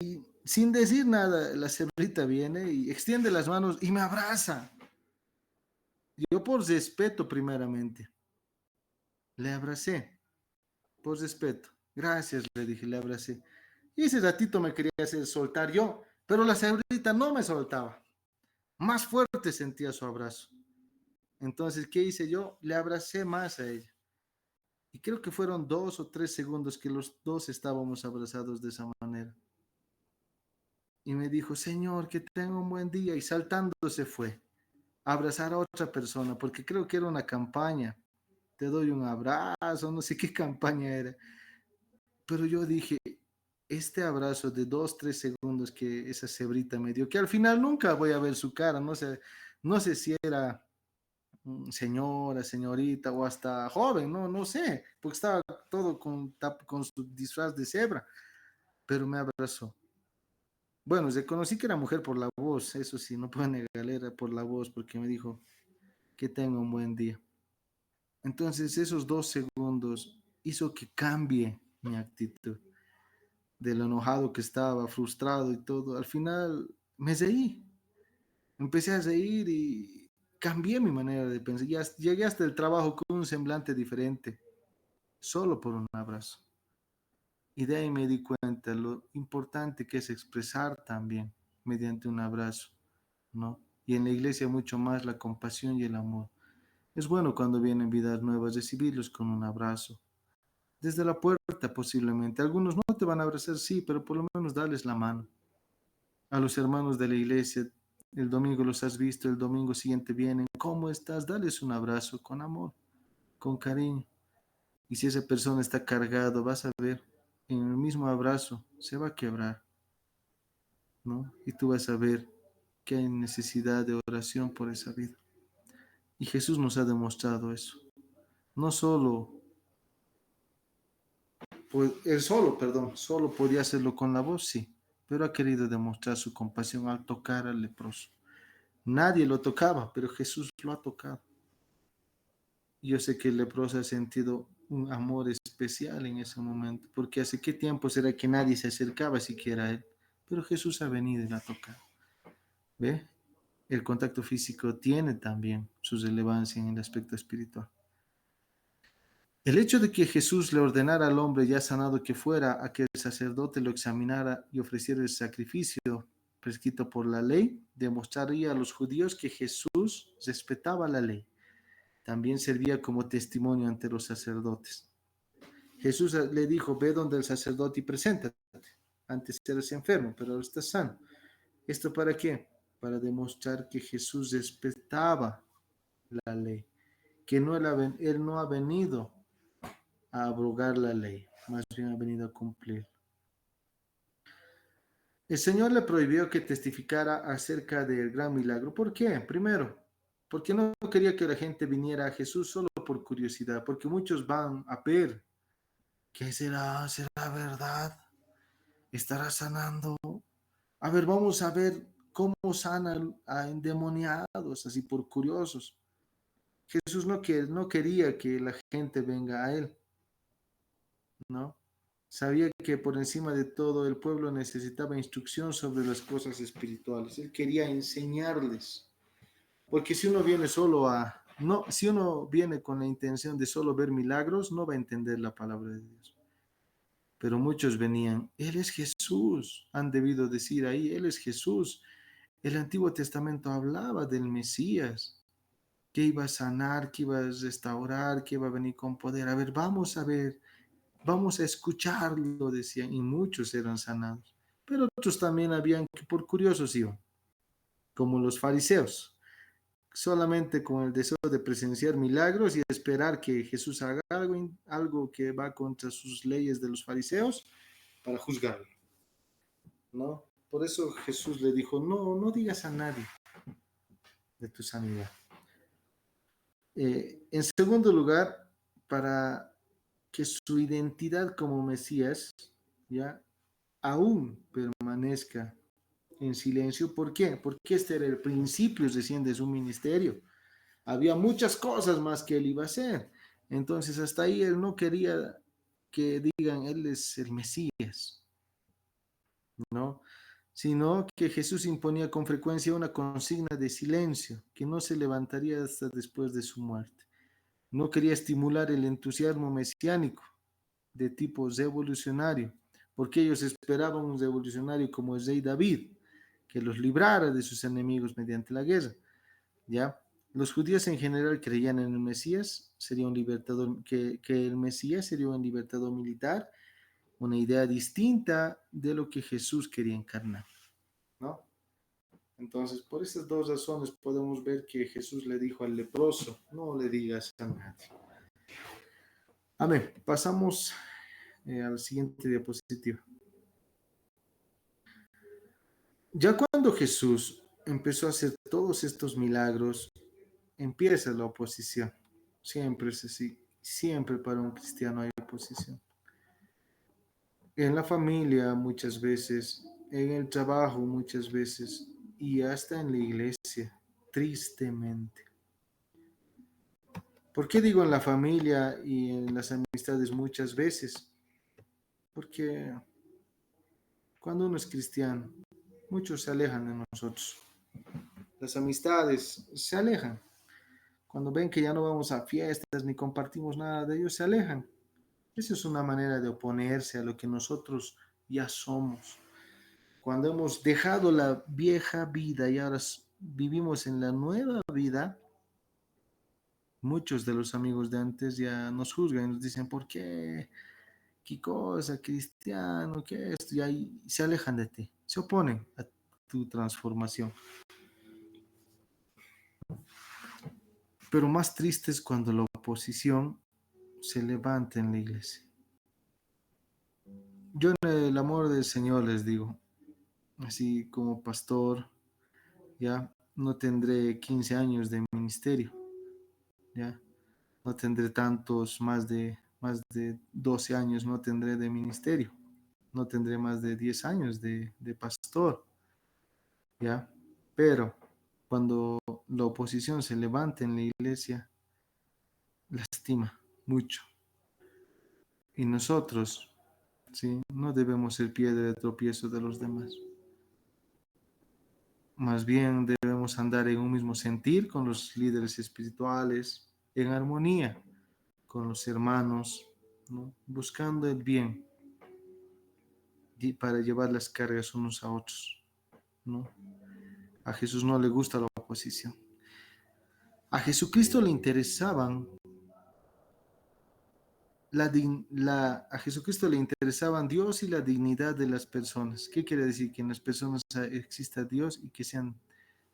sin decir nada, la cebrita viene y extiende las manos y me abraza. Yo por respeto primeramente, le abracé, por respeto. Gracias, le dije, le abracé. Y ese ratito me quería hacer soltar yo, pero la cebrita no me soltaba. Más fuerte sentía su abrazo. Entonces, ¿qué hice yo? Le abracé más a ella. Y creo que fueron 2 o 3 segundos que los dos estábamos abrazados de esa manera. Y me dijo, Señor, que tenga un buen día. Y saltando se fue a abrazar a otra persona, porque creo que era una campaña. Te doy un abrazo, no sé qué campaña era. Pero yo dije, este abrazo de 2, 3 segundos que esa cebrita me dio, que al final nunca voy a ver su cara, no sé si era señora, señorita o hasta joven, no sé, porque estaba todo con su disfraz de cebra, pero me abrazó. Bueno, reconocí que era mujer por la voz, eso sí, no puedo negar, era por la voz, porque me dijo que tenga un buen día. Entonces esos 2 segundos hizo que cambie mi actitud, de lo enojado que estaba, frustrado y todo. Al final me reí, empecé a reír y cambié mi manera de pensar. Ya llegué hasta el trabajo con un semblante diferente, solo por un abrazo. Y de ahí me di cuenta lo importante que es expresar también mediante un abrazo, ¿no? Y en la iglesia mucho más la compasión y el amor. Es bueno cuando vienen vidas nuevas recibirlos con un abrazo. Desde la puerta posiblemente. Algunos no te van a abrazar, sí, pero por lo menos darles la mano. A los hermanos de la iglesia, el domingo los has visto, el domingo siguiente vienen. ¿Cómo estás? Dales un abrazo con amor, con cariño. Y si esa persona está cargado, vas a ver, en el mismo abrazo se va a quebrar, ¿no? Y tú vas a ver que hay necesidad de oración por esa vida. Y Jesús nos ha demostrado eso. No solo, pues, solo podía hacerlo con la voz, sí, pero ha querido demostrar su compasión al tocar al leproso. Nadie lo tocaba, pero Jesús lo ha tocado. Yo sé que el leproso ha sentido un amor especial en ese momento, porque hace qué tiempo será que nadie se acercaba siquiera a él, pero Jesús ha venido y lo ha tocado. ¿Ve? El contacto físico tiene también su relevancia en el aspecto espiritual. El hecho de que Jesús le ordenara al hombre ya sanado que fuera a que el sacerdote lo examinara y ofreciera el sacrificio prescrito por la ley, demostraría a los judíos que Jesús respetaba la ley. También servía como testimonio ante los sacerdotes. Jesús le dijo, ve donde el sacerdote y preséntate. Antes eras enfermo, pero ahora estás sano. ¿Esto para qué? Para demostrar que Jesús respetaba la ley, que él no ha venido a abrogar la ley, más bien ha venido a cumplir. El Señor le prohibió que testificara acerca del gran milagro. ¿Por qué? Primero, porque no quería que la gente viniera a Jesús solo por curiosidad, porque muchos van a ver qué será, será verdad, estará sanando. A ver, vamos a ver cómo sana a endemoniados, así por curiosos. Jesús no quería que la gente venga a él, ¿no? Sabía que por encima de todo el pueblo necesitaba instrucción sobre las cosas espirituales. Él quería enseñarles. Porque si uno viene solo a, no, si uno viene con la intención de solo ver milagros, no va a entender la palabra de Dios. Pero muchos venían, Él es Jesús, han debido decir ahí, Él es Jesús. El Antiguo Testamento hablaba del Mesías, que iba a sanar, que iba a restaurar, que iba a venir con poder. A ver, vamos a escucharlo, decían, y muchos eran sanados. Pero otros también habían que por curiosos iban, como los fariseos, solamente con el deseo de presenciar milagros y esperar que Jesús haga algo que va contra sus leyes de los fariseos para juzgarlo, ¿no? Por eso Jesús le dijo, no digas a nadie de tu sanidad. En segundo lugar, para que su identidad como Mesías ya aún permanezca en silencio. ¿Por qué? Porque este era el principio recién de su ministerio. Había muchas cosas más que él iba a hacer. Entonces hasta ahí él no quería que digan, él es el Mesías, ¿no? Sino que Jesús imponía con frecuencia una consigna de silencio, que no se levantaría hasta después de su muerte. No quería estimular el entusiasmo mesiánico de tipo revolucionario, porque ellos esperaban un revolucionario como el rey David, que los librara de sus enemigos mediante la guerra, ¿ya? Los judíos en general creían en el Mesías, sería un libertador, que el Mesías sería un libertador militar, una idea distinta de lo que Jesús quería encarnar, ¿no? Entonces, por esas dos razones podemos ver que Jesús le dijo al leproso, no le digas a nadie. Amén. Pasamos al siguiente diapositiva. Ya cuando Jesús empezó a hacer todos estos milagros, empieza la oposición. Siempre es así. Siempre para un cristiano hay oposición. En la familia muchas veces, en el trabajo muchas veces y hasta en la iglesia, tristemente. ¿Por qué digo en la familia y en las amistades muchas veces? Porque cuando uno es cristiano, muchos se alejan de nosotros. Las amistades se alejan. Cuando ven que ya no vamos a fiestas ni compartimos nada de ellos, se alejan. Esa es una manera de oponerse a lo que nosotros ya somos. Cuando hemos dejado la vieja vida y ahora vivimos en la nueva vida, muchos de los amigos de antes ya nos juzgan y nos dicen, ¿por qué? ¿Qué cosa? ¿Cristiano? ¿Qué esto? Y ahí se alejan de ti, se oponen a tu transformación. Pero más triste es cuando la oposición se levanta en la iglesia. Yo en el amor del Señor les digo, así como pastor, ya no tendré 15 años de ministerio, ya no tendré tantos, más de 12 años no tendré de ministerio, no tendré más de 10 años de pastor, ya, pero cuando la oposición se levanta en la iglesia, lastima mucho. Y nosotros, ¿sí? No debemos ser piedra de tropiezo de los demás. Más bien debemos andar en un mismo sentir con los líderes espirituales, en armonía con los hermanos, ¿no? Buscando el bien y para llevar las cargas unos a otros, ¿no? A Jesús no le gusta la oposición. A Jesucristo le interesaban a Jesucristo le interesaban Dios y la dignidad de las personas. ¿Qué quiere decir? Que en las personas exista Dios y que sean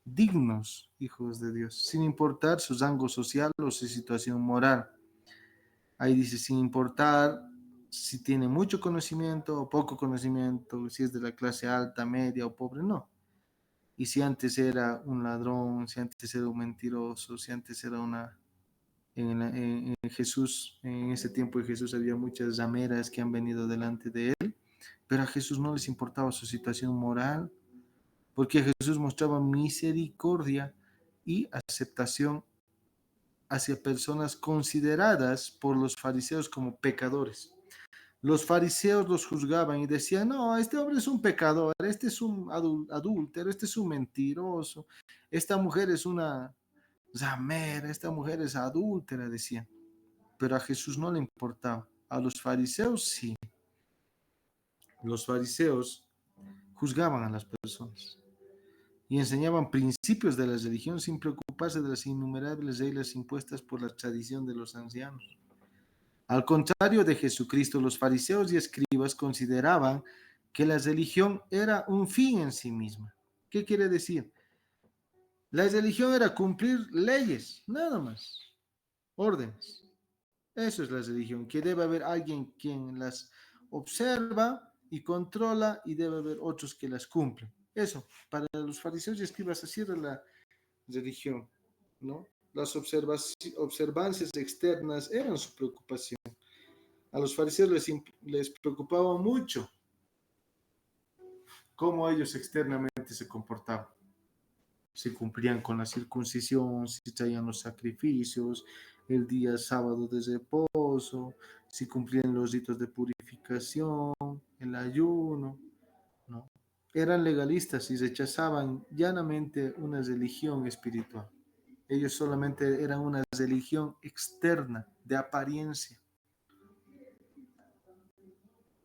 dignos hijos de Dios, sin importar su rango social o su situación moral. Ahí dice, sin importar si tiene mucho conocimiento o poco conocimiento, si es de la clase alta, media o pobre, no. Y si antes era un ladrón, si antes era un mentiroso, si antes era una... En Jesús, en ese tiempo de Jesús había muchas rameras que han venido delante de él, pero a Jesús no les importaba su situación moral, porque Jesús mostraba misericordia y aceptación hacia personas consideradas por los fariseos como pecadores. Los fariseos los juzgaban y decían, no, este hombre es un pecador, este es un adúltero, este es un mentiroso, esta mujer es una ramera, esta mujer es adúltera, decían. Pero a Jesús no le importaba. A los fariseos sí. Los fariseos juzgaban a las personas y enseñaban principios de la religión sin preocuparse de las innumerables reglas impuestas por la tradición de los ancianos. Al contrario de Jesucristo, los fariseos y escribas consideraban que la religión era un fin en sí misma. ¿Qué quiere decir? La religión era cumplir leyes, nada más, órdenes. Eso es la religión, que debe haber alguien quien las observa y controla y debe haber otros que las cumplen. Eso, para los fariseos y escribas así era la religión, ¿no? Las observancias externas eran su preocupación. A los fariseos les preocupaba mucho cómo ellos externamente se comportaban. Si cumplían con la circuncisión, si traían los sacrificios, el día sábado de reposo, si cumplían los ritos de purificación, el ayuno, ¿no? Eran legalistas y rechazaban llanamente una religión espiritual. Ellos solamente eran una religión externa, de apariencia.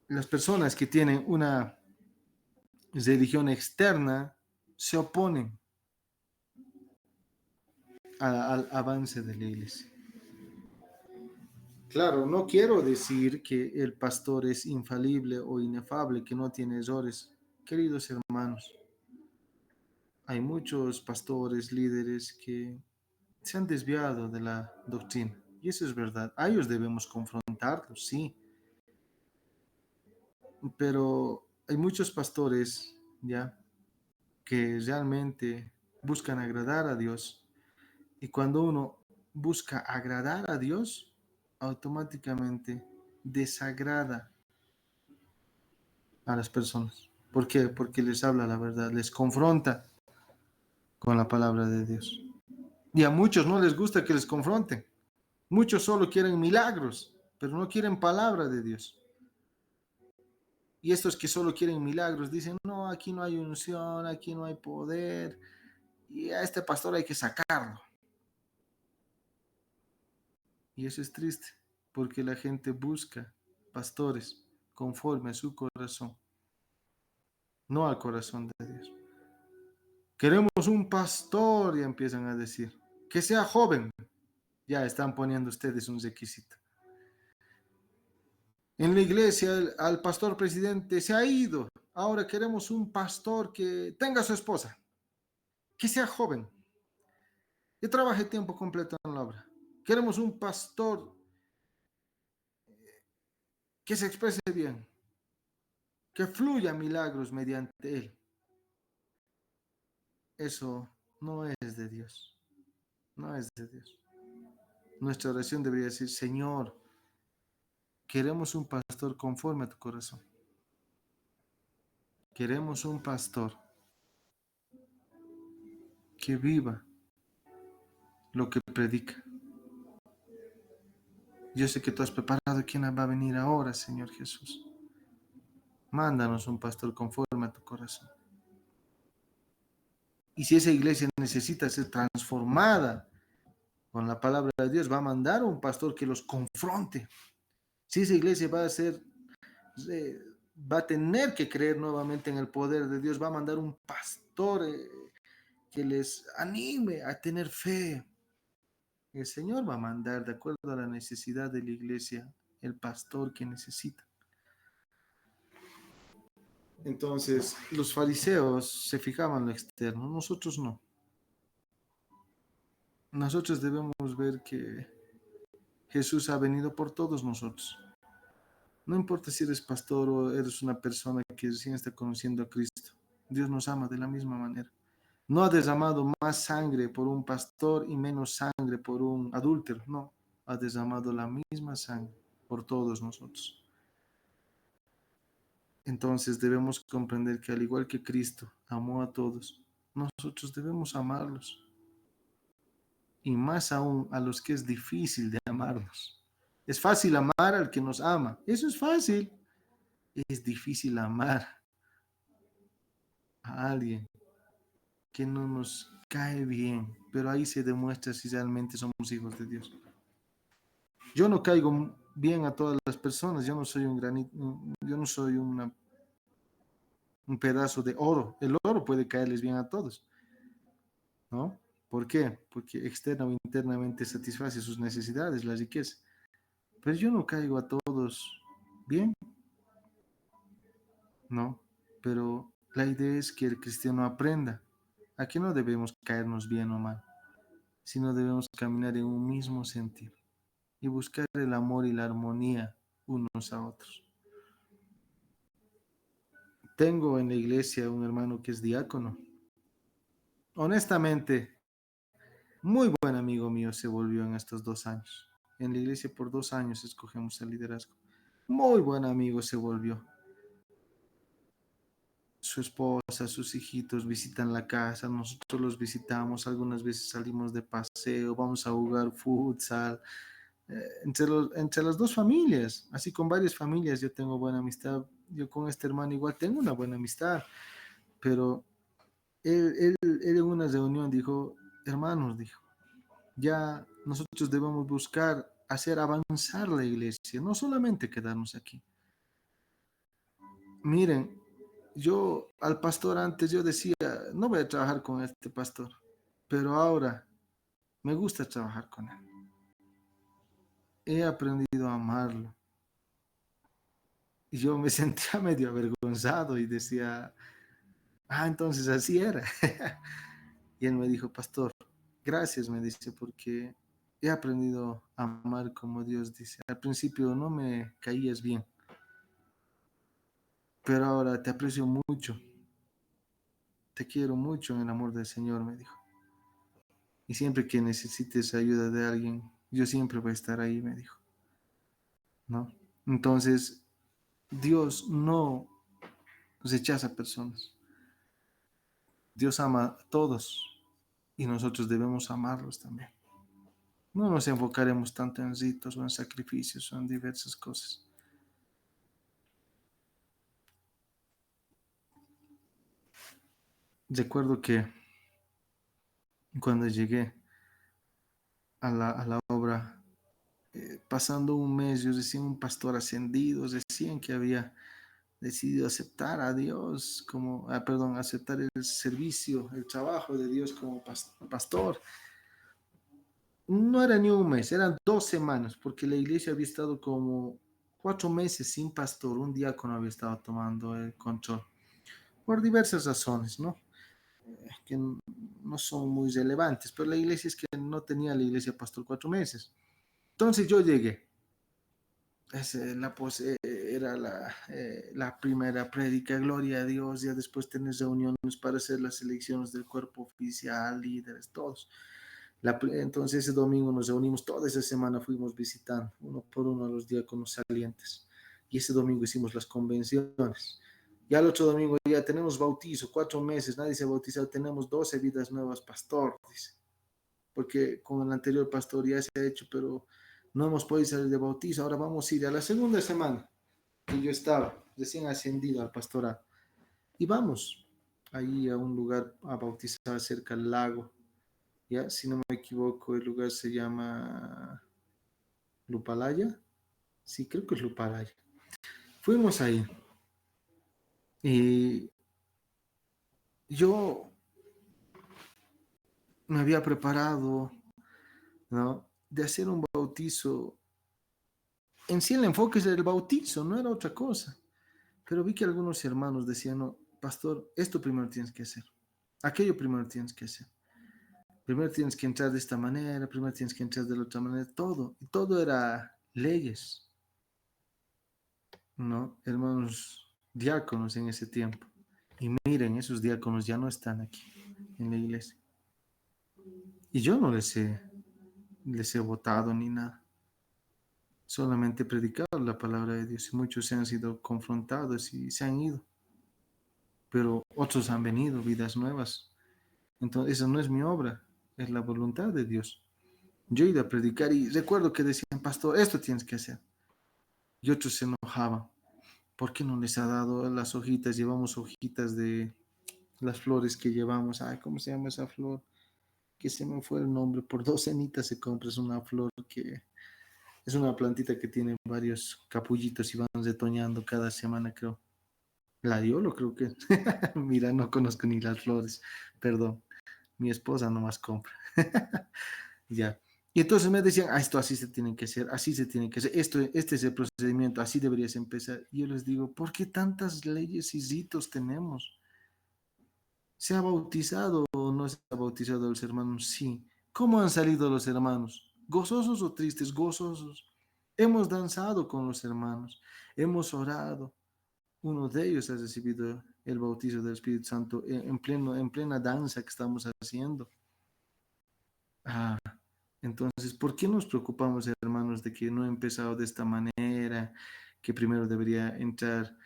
Las personas que tienen una religión externa se oponen al avance de la iglesia. Claro, no quiero decir que el pastor es infalible o inefable, que no tiene errores. Queridos hermanos, hay muchos pastores, líderes que se han desviado de la doctrina. Y eso es verdad. A ellos debemos confrontarlos, sí. Pero hay muchos pastores, ya, que realmente buscan agradar a Dios. Y cuando uno busca agradar a Dios, automáticamente desagrada a las personas. ¿Por qué? Porque les habla la verdad, les confronta con la palabra de Dios. Y a muchos no les gusta que les confronten. Muchos solo quieren milagros, pero no quieren palabra de Dios. Y estos que solo quieren milagros dicen, no, aquí no hay unción, aquí no hay poder, y a este pastor hay que sacarlo. Y eso es triste, porque la gente busca pastores conforme a su corazón, no al corazón de Dios. Queremos un pastor, ya empiezan a decir, que sea joven. Ya están poniendo ustedes un requisito. En la iglesia, al pastor presidente se ha ido. Ahora queremos un pastor que tenga su esposa, que sea joven, que trabaje tiempo completo en la obra. Queremos un pastor que se exprese bien, que fluya milagros mediante él. Eso no es de Dios. No es de Dios. Nuestra oración debería decir, Señor, queremos un pastor conforme a tu corazón. Queremos un pastor que viva lo que predica. Yo sé que tú has preparado quién va a venir ahora, Señor Jesús. Mándanos un pastor conforme a tu corazón. Y si esa iglesia necesita ser transformada con la palabra de Dios, va a mandar un pastor que los confronte. Si esa iglesia va a tener que creer nuevamente en el poder de Dios, va a mandar un pastor que les anime a tener fe. El Señor va a mandar, de acuerdo a la necesidad de la iglesia, el pastor que necesita. Entonces, los fariseos se fijaban en lo externo, nosotros no. Nosotros debemos ver que Jesús ha venido por todos nosotros. No importa si eres pastor o eres una persona que recién está conociendo a Cristo. Dios nos ama de la misma manera. No ha derramado más sangre por un pastor y menos sangre por un adúltero. No, ha derramado la misma sangre por todos nosotros. Entonces debemos comprender que al igual que Cristo amó a todos, nosotros debemos amarlos. Y más aún a los que es difícil de amarnos. Es fácil amar al que nos ama. Eso es fácil. Es difícil amar a alguien que no nos cae bien, pero ahí se demuestra si realmente somos hijos de Dios. Yo no caigo bien a todas las personas, yo no soy un granito, yo no soy un pedazo de oro. El oro puede caerles bien a todos, ¿no? ¿Por qué? Porque externa o internamente satisface sus necesidades, la riqueza. Pero yo no caigo a todos bien, ¿no? Pero la idea es que el cristiano aprenda a que no debemos caernos bien o mal, sino debemos caminar en un mismo sentido y buscar el amor y la armonía unos a otros. Tengo en la iglesia un hermano que es diácono. Honestamente, muy buen amigo mío se volvió en estos 2 años. En la iglesia por 2 años escogemos el liderazgo. Muy buen amigo se volvió. Su esposa, sus hijitos visitan la casa, nosotros los visitamos, algunas veces salimos de paseo, vamos a jugar futsal, entre las dos familias, así con varias familias yo tengo buena amistad, yo con este hermano igual tengo una buena amistad, pero él en una reunión dijo, hermanos, dijo, ya nosotros debemos buscar hacer avanzar la iglesia, no solamente quedarnos aquí. Miren, yo al pastor antes yo decía, no voy a trabajar con este pastor, pero ahora me gusta trabajar con él. He aprendido a amarlo. Y yo me sentía medio avergonzado y decía, entonces así era. Y él me dijo, pastor, gracias, me dice, porque he aprendido a amar como Dios dice. Al principio no me caías bien, pero ahora te aprecio mucho. Te quiero mucho en el amor del Señor, me dijo. Y siempre que necesites ayuda de alguien, yo siempre voy a estar ahí, me dijo, ¿no? Entonces, Dios no rechaza personas. Dios ama a todos y nosotros debemos amarlos también. No nos enfocaremos tanto en ritos o en sacrificios o en diversas cosas. Recuerdo que cuando llegué a la obra, pasando un mes, yo recién un pastor ascendido, recién que había decidido aceptar a Dios como, perdón, aceptar el servicio, el trabajo de Dios como pastor. No era ni un mes, eran 2 semanas, porque la iglesia había estado como 4 meses sin pastor, un diácono había estado tomando el control, por diversas razones, ¿no? Que no son muy relevantes, pero la iglesia es que no tenía la iglesia pastor 4 meses. Entonces yo llegué. Era la primera prédica, gloria a Dios, ya después tenés reuniones para hacer las elecciones del cuerpo oficial, líderes, todos. Entonces ese domingo nos reunimos, toda esa semana fuimos visitando uno por uno a los diáconos salientes. Y ese domingo hicimos las convenciones. Ya el otro domingo ya tenemos bautizo, 4 meses, nadie se ha bautizado, tenemos 12 vidas nuevas, pastor, dice. Porque con el anterior pastor ya se ha hecho, pero no hemos podido salir de bautizo. Ahora vamos a ir a la segunda semana que yo estaba recién ascendido al pastoral. Y vamos ahí a un lugar a bautizar cerca del lago. Ya, si no me equivoco, el lugar se llama Lupalaya. Sí, creo que es Lupalaya. Fuimos ahí. Y yo me había preparado, ¿no? De hacer un bautizo. En sí el enfoque es el bautizo, no era otra cosa. Pero vi que algunos hermanos decían, no, pastor, esto primero tienes que hacer. Aquello primero tienes que hacer. Primero tienes que entrar de esta manera, primero tienes que entrar de la otra manera, todo. Y todo era leyes. ¿no? Hermanos diáconos en ese tiempo. Y miren, esos diáconos ya no están aquí en la iglesia. Y yo no les he votado ni nada. Solamente he predicado la palabra de Dios. Y muchos se han sido confrontados y se han ido. Pero otros han venido, vidas nuevas. Entonces, esa no es mi obra, es la voluntad de Dios. Yo he ido a predicar y recuerdo que decían, pastor, esto tienes que hacer. Y otros se enojaban. ¿Por qué no les ha dado las hojitas? Llevamos hojitas de las flores que llevamos. Ay, ¿cómo se llama esa flor? Que se me fue el nombre. Por 2 cenitas se compra. Es una flor que es una plantita que tiene varios capullitos y van retoñando cada semana, creo. Gladiolo, creo que. Mira, no conozco ni las flores. Perdón. Mi esposa nomás compra. Ya. Y entonces me decían, esto así se tiene que hacer, así se tiene que hacer, este es el procedimiento, así deberías empezar. Y yo les digo, ¿por qué tantas leyes y ritos tenemos? ¿Se ha bautizado o no se ha bautizado los hermanos? Sí. ¿Cómo han salido los hermanos? ¿Gozosos o tristes? Gozosos. Hemos danzado con los hermanos, hemos orado. Uno de ellos ha recibido el bautizo del Espíritu Santo en plena danza que estamos haciendo. Ah, entonces, ¿por qué nos preocupamos, hermanos, de que no he empezado de esta manera, que primero debería entrar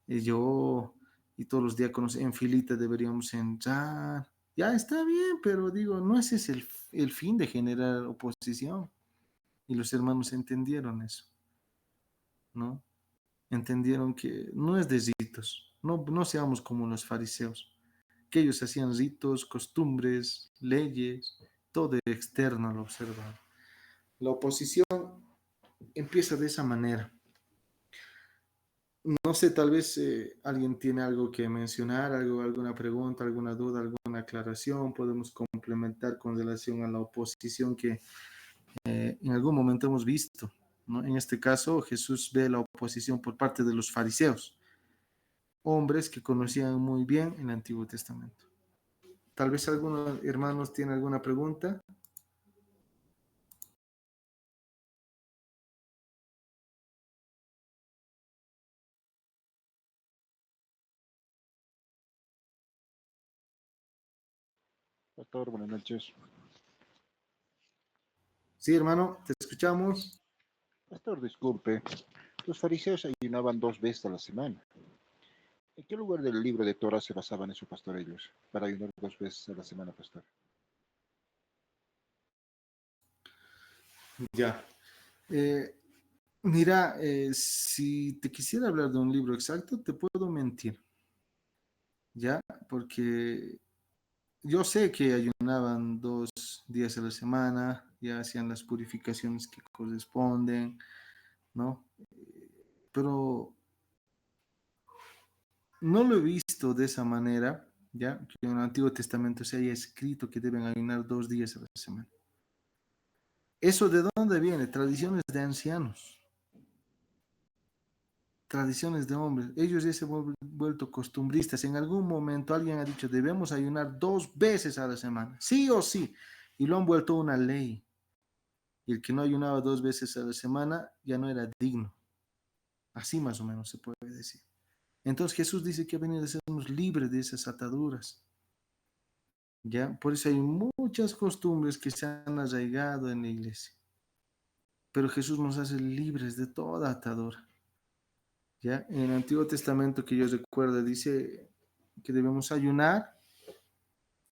yo y todos los diáconos en filita deberíamos entrar? Ya está bien, pero digo, no ese es el fin de generar oposición. Y los hermanos entendieron eso, ¿no? Entendieron que no es de ritos, no seamos como los fariseos, que ellos hacían ritos, costumbres, leyes, todo externo lo observaban. La oposición empieza de esa manera. No sé, tal vez alguien tiene algo que mencionar, alguna pregunta, alguna duda, alguna aclaración. Podemos complementar con relación a la oposición que en algún momento hemos visto, ¿no? En este caso, Jesús ve la oposición por parte de los fariseos, hombres que conocían muy bien el Antiguo Testamento. Tal vez algunos hermanos tienen alguna pregunta. Pastor, buenas noches. Sí, hermano, te escuchamos. Pastor, disculpe. Los fariseos ayunaban 2 veces a la semana. ¿En qué lugar del libro de Torah se basaban en su pastor ellos para ayunar 2 veces a la semana, pastor? Ya. Eh, Mira, si te quisiera hablar de un libro exacto, te puedo mentir, ¿ya? Porque yo sé que ayunaban 2 días a la semana, ya hacían las purificaciones que corresponden, ¿no? Pero no lo he visto de esa manera, ¿ya? Que en el Antiguo Testamento se haya escrito que deben ayunar 2 días a la semana. ¿Eso de dónde viene? Tradiciones de ancianos. Tradiciones de hombres. Ellos ya se han vuelto costumbristas. En algún momento alguien ha dicho, debemos ayunar 2 veces a la semana, sí o sí, y lo han vuelto una ley. Y el que no ayunaba 2 veces a la semana ya no era digno. Así más o menos se puede decir. Entonces Jesús dice que ha venido a hacernos libres de esas ataduras. ¿Ya? Por eso hay muchas costumbres que se han arraigado en la iglesia. Pero Jesús nos hace libres de toda atadura. ¿Ya? En el Antiguo Testamento que yo recuerdo dice que debemos ayunar,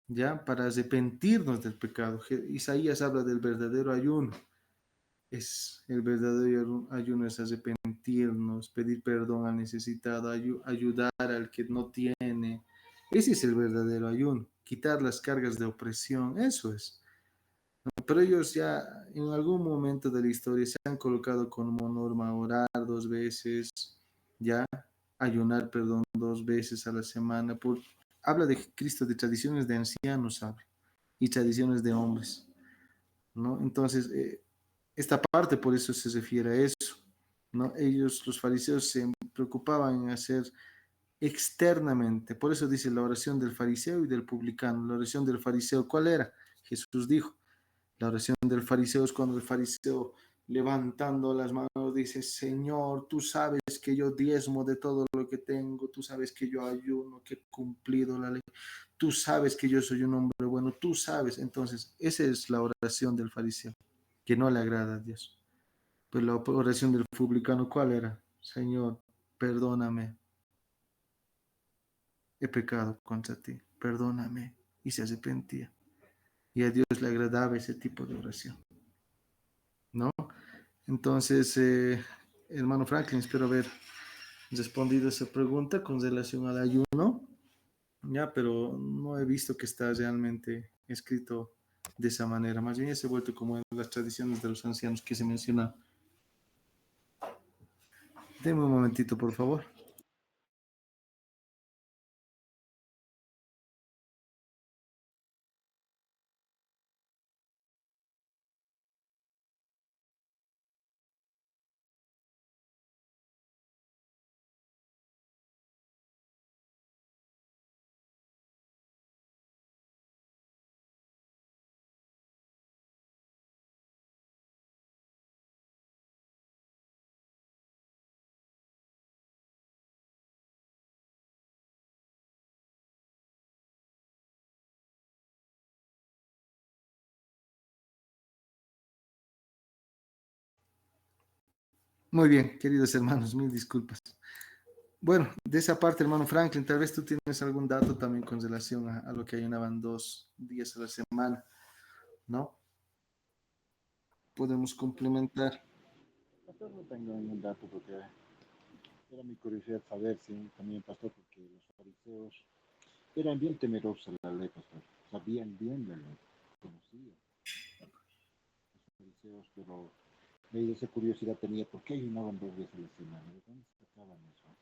¿ya? Para arrepentirnos del pecado. Isaías habla del verdadero ayuno. Es el verdadero ayuno es arrepentirnos, pedir perdón al necesitado, ayudar al que no tiene. Ese es el verdadero ayuno. Quitar las cargas de opresión, eso es. Pero ellos ya en algún momento de la historia se han colocado como norma orar 2 veces, ya ayunar, perdón, 2 veces a la semana. Habla de Cristo, de tradiciones de ancianos, habla, y tradiciones de hombres, ¿no? Entonces, esta parte por eso se refiere a eso, ¿no? Ellos, los fariseos, se preocupaban en hacer externamente. Por eso dice la oración del fariseo y del publicano. La oración del fariseo, ¿cuál era? Jesús dijo. La oración del fariseo es cuando el fariseo levantando las manos, dice, Señor, tú sabes que yo diezmo de todo lo que tengo, tú sabes que yo ayuno, que he cumplido la ley, tú sabes que yo soy un hombre bueno, tú sabes. Entonces, esa es la oración del fariseo, que no le agrada a Dios. Pero la oración del publicano, ¿cuál era? Señor, perdóname, he pecado contra ti, perdóname. Y se arrepentía. Y a Dios le agradaba ese tipo de oración, ¿no? Entonces, hermano Franklin, espero haber respondido esa pregunta con relación al ayuno, ya, pero no he visto que está realmente escrito de esa manera. Más bien se ha vuelto como en las tradiciones de los ancianos que se menciona. Deme un momentito, por favor. Muy bien, queridos hermanos, mil disculpas. Bueno, de esa parte, hermano Franklin, tal vez tú tienes algún dato también con relación a lo que ayunaban 2 días a la semana, ¿no? Podemos complementar. Pastor, no tengo ningún dato porque era mi curiosidad saber si también, pastor, porque los fariseos eran bien temerosos de la ley, pastor. Sabían bien la ley, conocían los fariseos, pero esa curiosidad tenía, ¿por qué ayunaban 2 veces a la semana? ¿De dónde sacaban eso?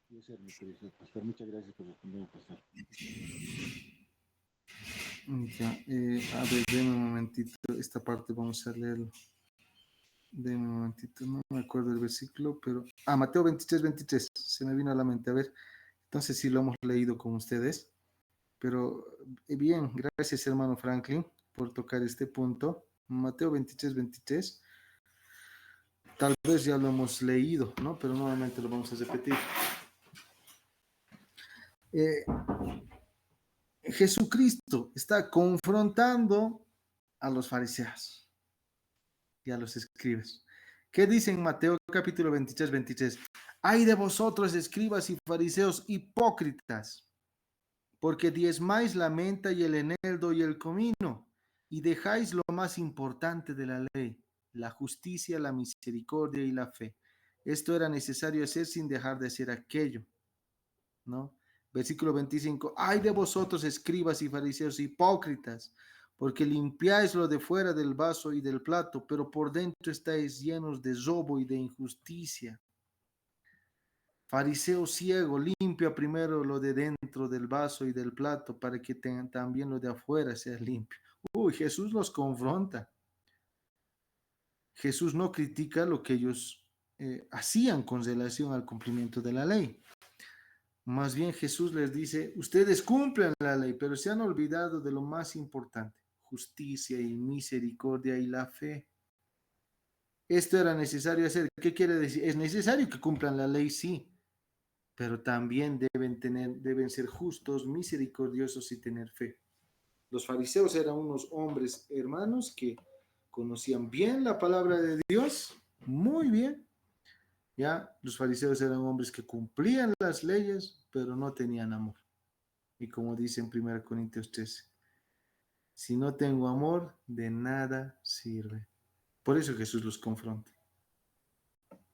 Y esa era mi curiosidad, pastor. Muchas gracias por responderme, pastor. Ya, a ver, denme un momentito, esta parte vamos a leerlo. Denme un momentito, no me acuerdo del versículo, pero... Ah, Mateo 23, se me vino a la mente. A ver, entonces sí lo hemos leído con ustedes, pero bien, gracias hermano Franklin por tocar este punto. Mateo 23, tal vez ya lo hemos leído, ¿no? Pero nuevamente lo vamos a repetir. Eh, Jesucristo está confrontando a los fariseos y a los escribas. ¿Qué dice en Mateo capítulo 23? Ay de vosotros, escribas y fariseos hipócritas, porque diezmáis la menta y el eneldo y el comino, y dejáis lo más importante de la ley, la justicia, la misericordia y la fe. Esto era necesario hacer sin dejar de hacer aquello, ¿no? Versículo 25, ay de vosotros, escribas y fariseos hipócritas, porque limpiáis lo de fuera del vaso y del plato, pero por dentro estáis llenos de robo y de injusticia. Fariseo ciego, limpia primero lo de dentro del vaso y del plato, para que también lo de afuera sea limpio. Uy, Jesús los confronta. Jesús no critica lo que ellos hacían con relación al cumplimiento de la ley. Más bien Jesús les dice, ustedes cumplen la ley, pero se han olvidado de lo más importante, justicia y misericordia y la fe. Esto era necesario hacer. ¿Qué quiere decir? Es necesario que cumplan la ley, sí, pero también deben ser justos, misericordiosos y tener fe. Los fariseos eran unos hombres hermanos que conocían bien la palabra de Dios, muy bien. Ya, los fariseos eran hombres que cumplían las leyes, pero no tenían amor. Y como dice en 1 Corintios 13, si no tengo amor, de nada sirve. Por eso Jesús los confronta,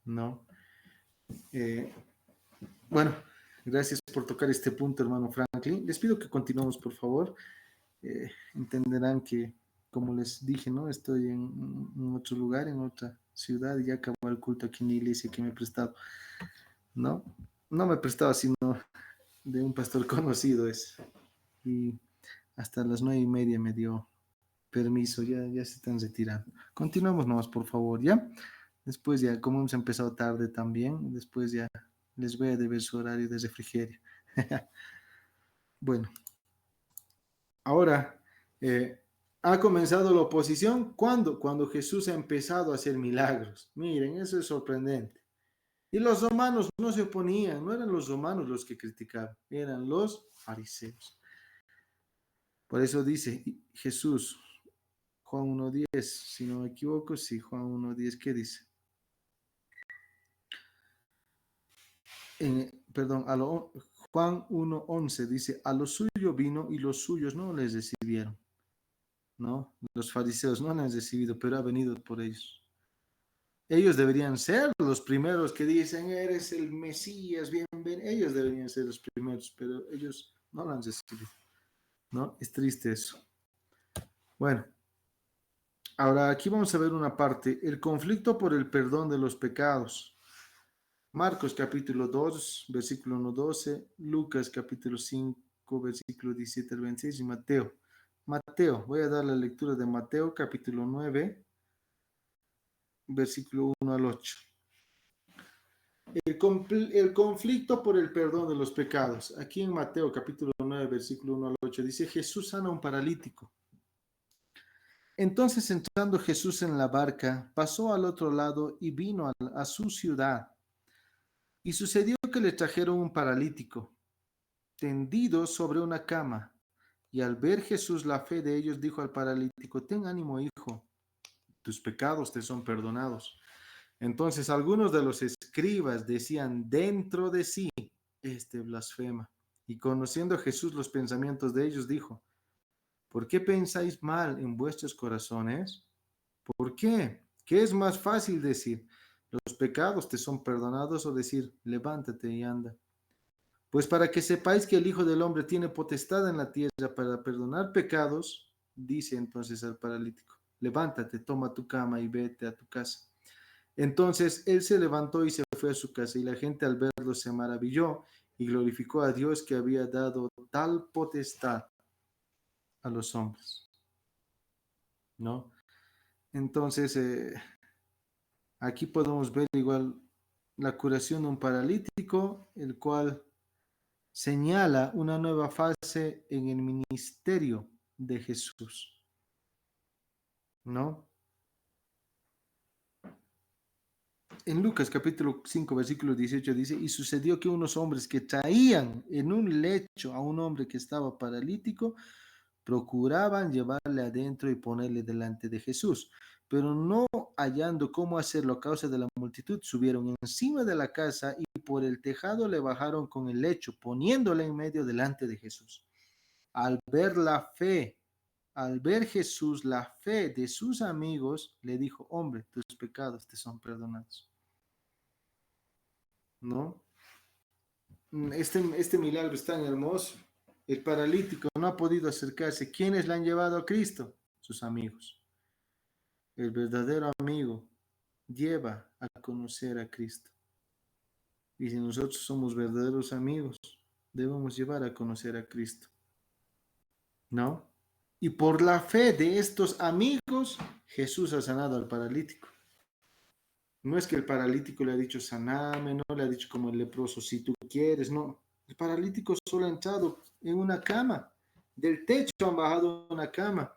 ¿no? Eh, bueno, gracias por tocar este punto, hermano Franklin. Les pido que continuemos, por favor. Entenderán que, como les dije, ¿no? Estoy en otro lugar, en otra ciudad, y ya acabó el culto aquí en la iglesia que me he prestado, ¿no? No me he prestado, sino de un pastor conocido es. Y hasta las 9:30 me dio permiso, ya se están retirando. Continuamos nomás, por favor, ¿ya? Después ya, como hemos empezado tarde también, después ya les voy a deber su horario de refrigerio. Bueno, ahora Ha comenzado la oposición. ¿Cuándo? Cuando Jesús ha empezado a hacer milagros. Miren, eso es sorprendente. Y los romanos no se oponían, no eran los romanos los que criticaban, eran los fariseos. Por eso dice Jesús, Juan 1:10, si no me equivoco, sí, Juan 1:10, ¿qué dice? Perdón, Juan 1:11 dice, a lo suyo vino y los suyos no les recibieron, ¿no? Los fariseos no le han recibido, pero ha venido por ellos. Ellos deberían ser los primeros que dicen, eres el Mesías, bienvenido. Ellos deberían ser los primeros, pero ellos no lo han recibido, ¿no? Es triste eso. Bueno, ahora aquí vamos a ver una parte, el conflicto por el perdón de los pecados. Marcos capítulo 2, versículo 1-12, Lucas capítulo 5, versículo 17 al 26 y Mateo. Mateo, voy a dar la lectura de Mateo capítulo 9, versículo 1 al 8. El conflicto por el perdón de los pecados. Aquí en Mateo capítulo 9, versículo 1 al 8 dice, Jesús sana a un paralítico. Entonces entrando Jesús en la barca, pasó al otro lado y vino a su ciudad. Y sucedió que le trajeron un paralítico, tendido sobre una cama. Y al ver Jesús la fe de ellos, dijo al paralítico, ten ánimo, hijo, tus pecados te son perdonados. Entonces algunos de los escribas decían dentro de sí, este blasfema. Y conociendo Jesús los pensamientos de ellos, dijo, ¿por qué pensáis mal en vuestros corazones? ¿Por qué? ¿Qué es más fácil decir? Los pecados te son perdonados o decir, levántate y anda. Pues para que sepáis que el Hijo del Hombre tiene potestad en la tierra para perdonar pecados, dice entonces al paralítico, levántate, toma tu cama y vete a tu casa. Entonces él se levantó y se fue a su casa, y la gente al verlo se maravilló y glorificó a Dios que había dado tal potestad a los hombres, ¿no? Entonces, aquí podemos ver igual la curación de un paralítico, el cual señala una nueva fase en el ministerio de Jesús, ¿no? En Lucas capítulo 5, versículo 18 dice, y sucedió que unos hombres que traían en un lecho a un hombre que estaba paralítico, procuraban llevarle adentro y ponerle delante de Jesús, pero no hallando cómo hacerlo a causa de la multitud, subieron encima de la casa y por el tejado le bajaron con el lecho, poniéndole en medio delante de Jesús. Al ver Jesús la fe de sus amigos, le dijo, hombre, tus pecados te son perdonados. ¿No? Este milagro es tan hermoso. El paralítico no ha podido acercarse. ¿Quiénes le han llevado a Cristo? Sus amigos. El verdadero amigo lleva a conocer a Cristo. Y si nosotros somos verdaderos amigos, debemos llevar a conocer a Cristo, ¿no? Y por la fe de estos amigos, Jesús ha sanado al paralítico. No es que el paralítico le ha dicho, saname, no le ha dicho como el leproso, si tú quieres, no. El paralítico solo ha entrado en una cama. Del techo han bajado una cama.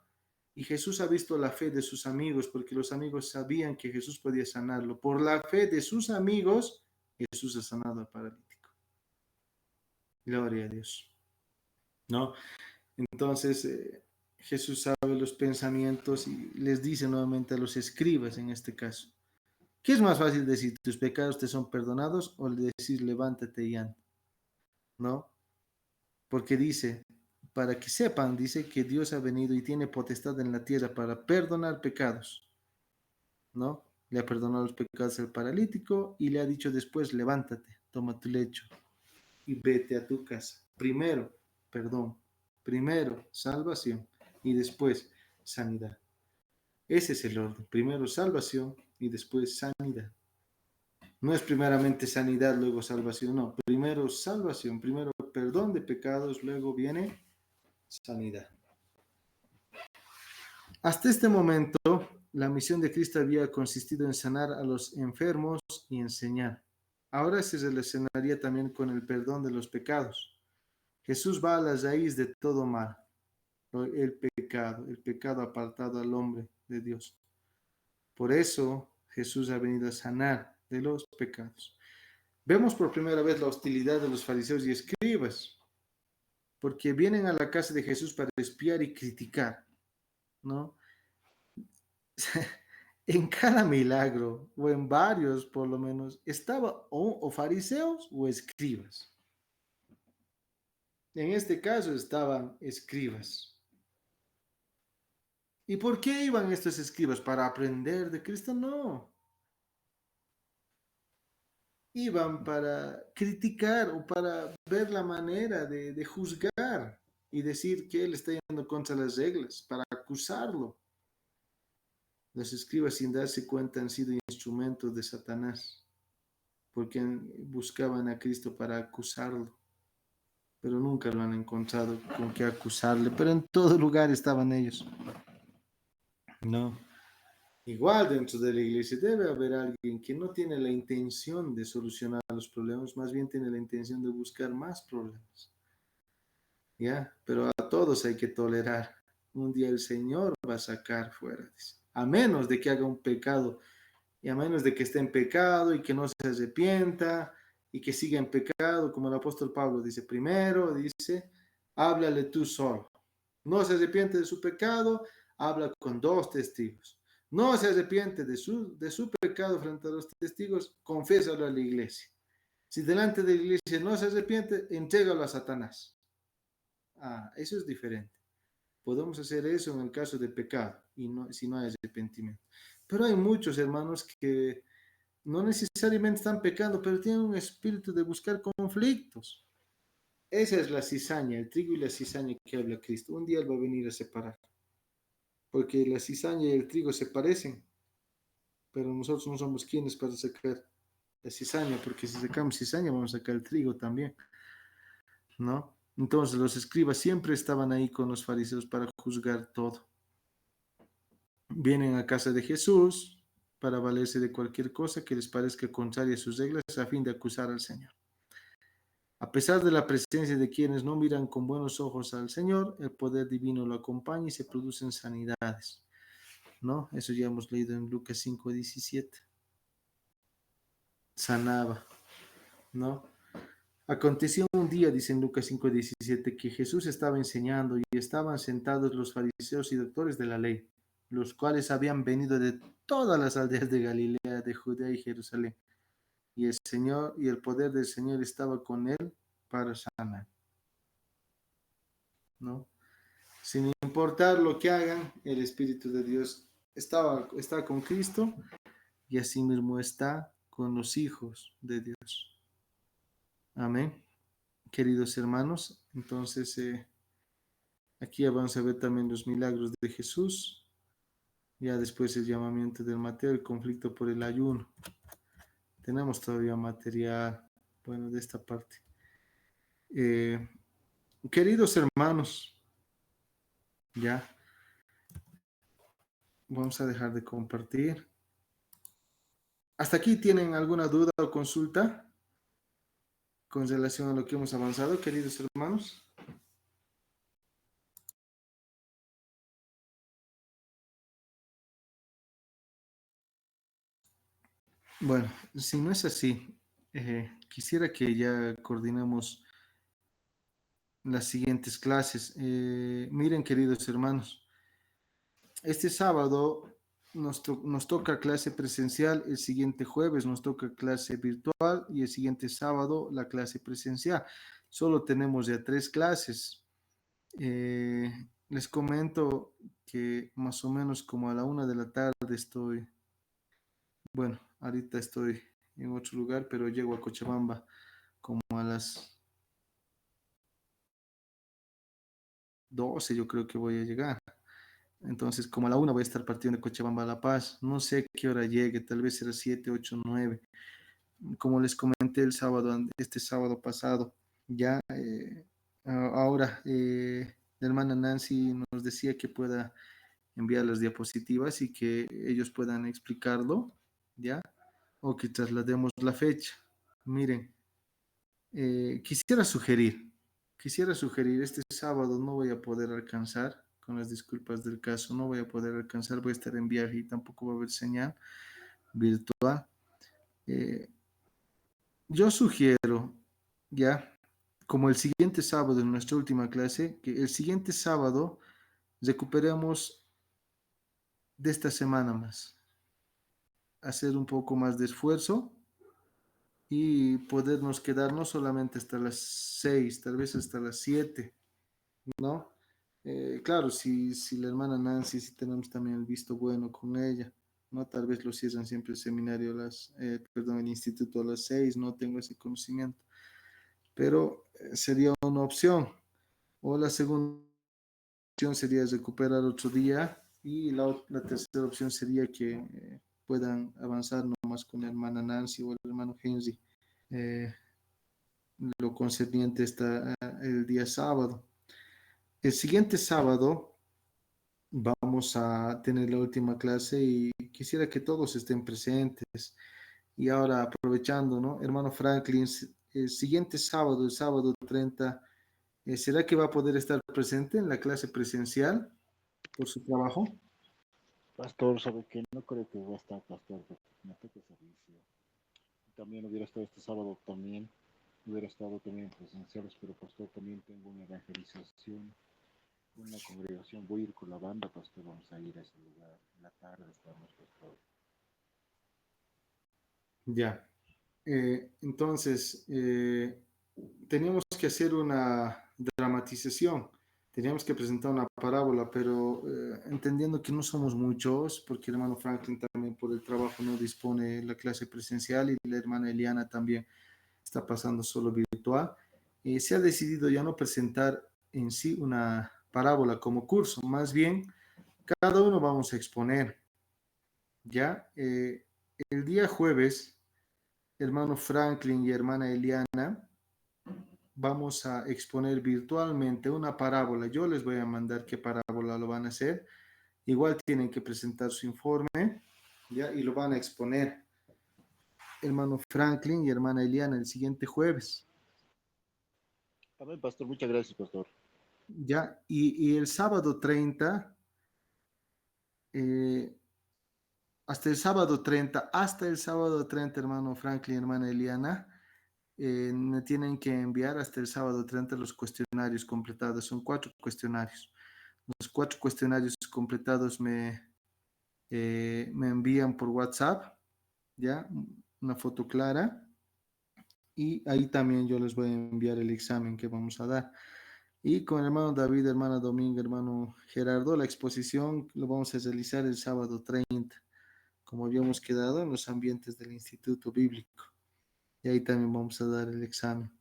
Y Jesús ha visto la fe de sus amigos, porque los amigos sabían que Jesús podía sanarlo. Por la fe de sus amigos, Jesús ha sanado al paralítico. Gloria a Dios. ¿No? Entonces, Jesús sabe los pensamientos y les dice nuevamente a los escribas en este caso. ¿Qué es más fácil decir, tus pecados te son perdonados, o decir, levántate y anda? ¿No? Porque dice, para que sepan, dice que Dios ha venido y tiene potestad en la tierra para perdonar pecados, ¿no? Le ha perdonado los pecados al paralítico y le ha dicho después, levántate, toma tu lecho y vete a tu casa. Primero, perdón. Primero, salvación y después, sanidad. Ese es el orden. Primero, salvación y después, sanidad. No es primeramente sanidad, luego salvación, no. Primero salvación, primero perdón de pecados, luego viene sanidad. Hasta este momento, la misión de Cristo había consistido en sanar a los enfermos y enseñar. Ahora se relacionaría también con el perdón de los pecados. Jesús va a la raíz de todo mal. el pecado apartado al hombre de Dios. Por eso Jesús ha venido a sanar de los pecados. Vemos por primera vez la hostilidad de los fariseos y escribas, porque vienen a la casa de Jesús para espiar y criticar, ¿no? En cada milagro, o en varios por lo menos, estaba o fariseos o escribas. En este caso estaban escribas. ¿Y por qué iban estos escribas? ¿Para aprender de Cristo? No. Iban para criticar o para ver la manera de juzgar y decir que él está yendo contra las reglas, para acusarlo. Los escribas, sin darse cuenta, han sido instrumentos de Satanás, porque buscaban a Cristo para acusarlo, pero nunca lo han encontrado con qué acusarle, pero en todo lugar estaban ellos. No. Igual dentro de la iglesia debe haber alguien que no tiene la intención de solucionar los problemas, más bien tiene la intención de buscar más problemas. ¿Ya? Pero a todos hay que tolerar. Un día el Señor va a sacar fuera, dice. A menos de que haga un pecado, y a menos de que esté en pecado y que no se arrepienta y que siga en pecado, como el apóstol Pablo dice, primero dice, háblale tú solo. No se arrepiente de su pecado, habla con 2 testigos. No se arrepiente de su pecado frente a los testigos, confiésalo a la iglesia. Si delante de la iglesia no se arrepiente, entrégalo a Satanás. Eso es diferente. Podemos hacer eso en el caso de pecado y no, si no hay arrepentimiento. Pero hay muchos hermanos que no necesariamente están pecando, pero tienen un espíritu de buscar conflictos. Esa es la cizaña, el trigo y la cizaña que habla Cristo. Un día Él va a venir a separar. Porque la cizaña y el trigo se parecen, pero nosotros no somos quienes para sacar la cizaña, porque si sacamos cizaña vamos a sacar el trigo también, ¿no? Entonces los escribas siempre estaban ahí con los fariseos para juzgar todo. Vienen a casa de Jesús para valerse de cualquier cosa que les parezca contraria a sus reglas a fin de acusar al Señor. A pesar de la presencia de quienes no miran con buenos ojos al Señor, el poder divino lo acompaña y se producen sanidades, ¿no? Eso ya hemos leído en Lucas 5:17. Sanaba, ¿no? Aconteció un día, dice en Lucas 5:17, que Jesús estaba enseñando y estaban sentados los fariseos y doctores de la ley, los cuales habían venido de todas las aldeas de Galilea, de Judea y Jerusalén. Y el Señor y el poder del Señor estaba con él para sanar, ¿no? Sin importar lo que hagan, el Espíritu de Dios está con Cristo y asimismo está con los hijos de Dios. Amén. Queridos hermanos, entonces aquí vamos a ver también los milagros de Jesús, ya después el llamamiento del Mateo, el conflicto por el ayuno. Tenemos todavía material, bueno, de esta parte. Queridos hermanos, ya vamos a dejar de compartir. ¿Hasta aquí tienen alguna duda o consulta con relación a lo que hemos avanzado, queridos hermanos? Bueno, si no es así, quisiera que ya coordinemos las siguientes clases. Miren, queridos hermanos, este sábado nos toca clase presencial, el siguiente jueves nos toca clase virtual y el siguiente sábado la clase presencial. Solo tenemos ya 3 clases. Les comento que más o menos como a la 1 de la tarde estoy, bueno, ahorita estoy en otro lugar, pero llego a Cochabamba como a las 12, yo creo que voy a llegar. Entonces, como a la 1 voy a estar partiendo de Cochabamba a La Paz. No sé qué hora llegue, tal vez será 7, 8, 9. Como les comenté el sábado, este sábado pasado, ya ahora la hermana Nancy nos decía que pueda enviar las diapositivas y que ellos puedan explicarlo, ¿ya? O que traslademos la fecha. Miren, quisiera sugerir, este sábado no voy a poder alcanzar, con las disculpas del caso. No voy a poder alcanzar, voy a estar en viaje y tampoco va a haber señal virtual. Yo sugiero, ya, como el siguiente sábado en nuestra última clase, que el siguiente sábado recuperemos de esta semana más, hacer un poco más de esfuerzo y podernos quedar no solamente hasta las 6, tal vez hasta las 7, ¿no? Claro, si la hermana Nancy, si tenemos también el visto bueno con ella, ¿no? Tal vez lo cierran siempre el seminario perdón, el instituto a las 6, no tengo ese conocimiento, pero sería una opción. O la segunda opción sería recuperar otro día y la tercera opción sería que puedan avanzar nomás con la hermana Nancy o el hermano Henry. Eh, lo concerniente está el día sábado. El siguiente sábado vamos a tener la última clase y quisiera que todos estén presentes. Y ahora aprovechando, ¿no? Hermano Franklin, el siguiente sábado, el sábado 30, ¿será que va a poder estar presente en la clase presencial por su trabajo? Pastor, sabe que no creo que va a estar, pastor, porque me toca servicio. También hubiera estado este sábado también, hubiera estado también presenciales, pero pastor, también tengo una evangelización, una congregación, voy a ir con la banda, pastor, vamos a ir a ese lugar, en la tarde estamos, pastor. Ya. Entonces, teníamos que hacer una dramatización, teníamos que presentar una parábola, pero entendiendo que no somos muchos, porque el hermano Franklin también por el trabajo no dispone de la clase presencial y la hermana Eliana también está pasando solo virtual, se ha decidido ya no presentar en sí una parábola como curso, más bien cada uno vamos a exponer, ¿ya? El día jueves hermano Franklin y hermana Eliana, vamos a exponer virtualmente una parábola. Yo les voy a mandar qué parábola lo van a hacer. Igual tienen que presentar su informe, ¿ya? Y lo van a exponer hermano Franklin y hermana Eliana el siguiente jueves, Amén, pastor, muchas gracias, pastor. ¿ya? Y el sábado 30, eh, hasta el sábado 30, hermano Franklin y hermana Eliana, me tienen que enviar hasta el sábado 30 los cuestionarios completados. Son 4 cuestionarios. Los 4 cuestionarios completados me envían por WhatsApp, ¿ya? Una foto clara. Y ahí también yo les voy a enviar el examen que vamos a dar. Y con el hermano David, hermana Dominga, hermano Gerardo, la exposición lo vamos a realizar el sábado 30, como habíamos quedado en los ambientes del Instituto Bíblico. Y ahí también vamos a dar el examen.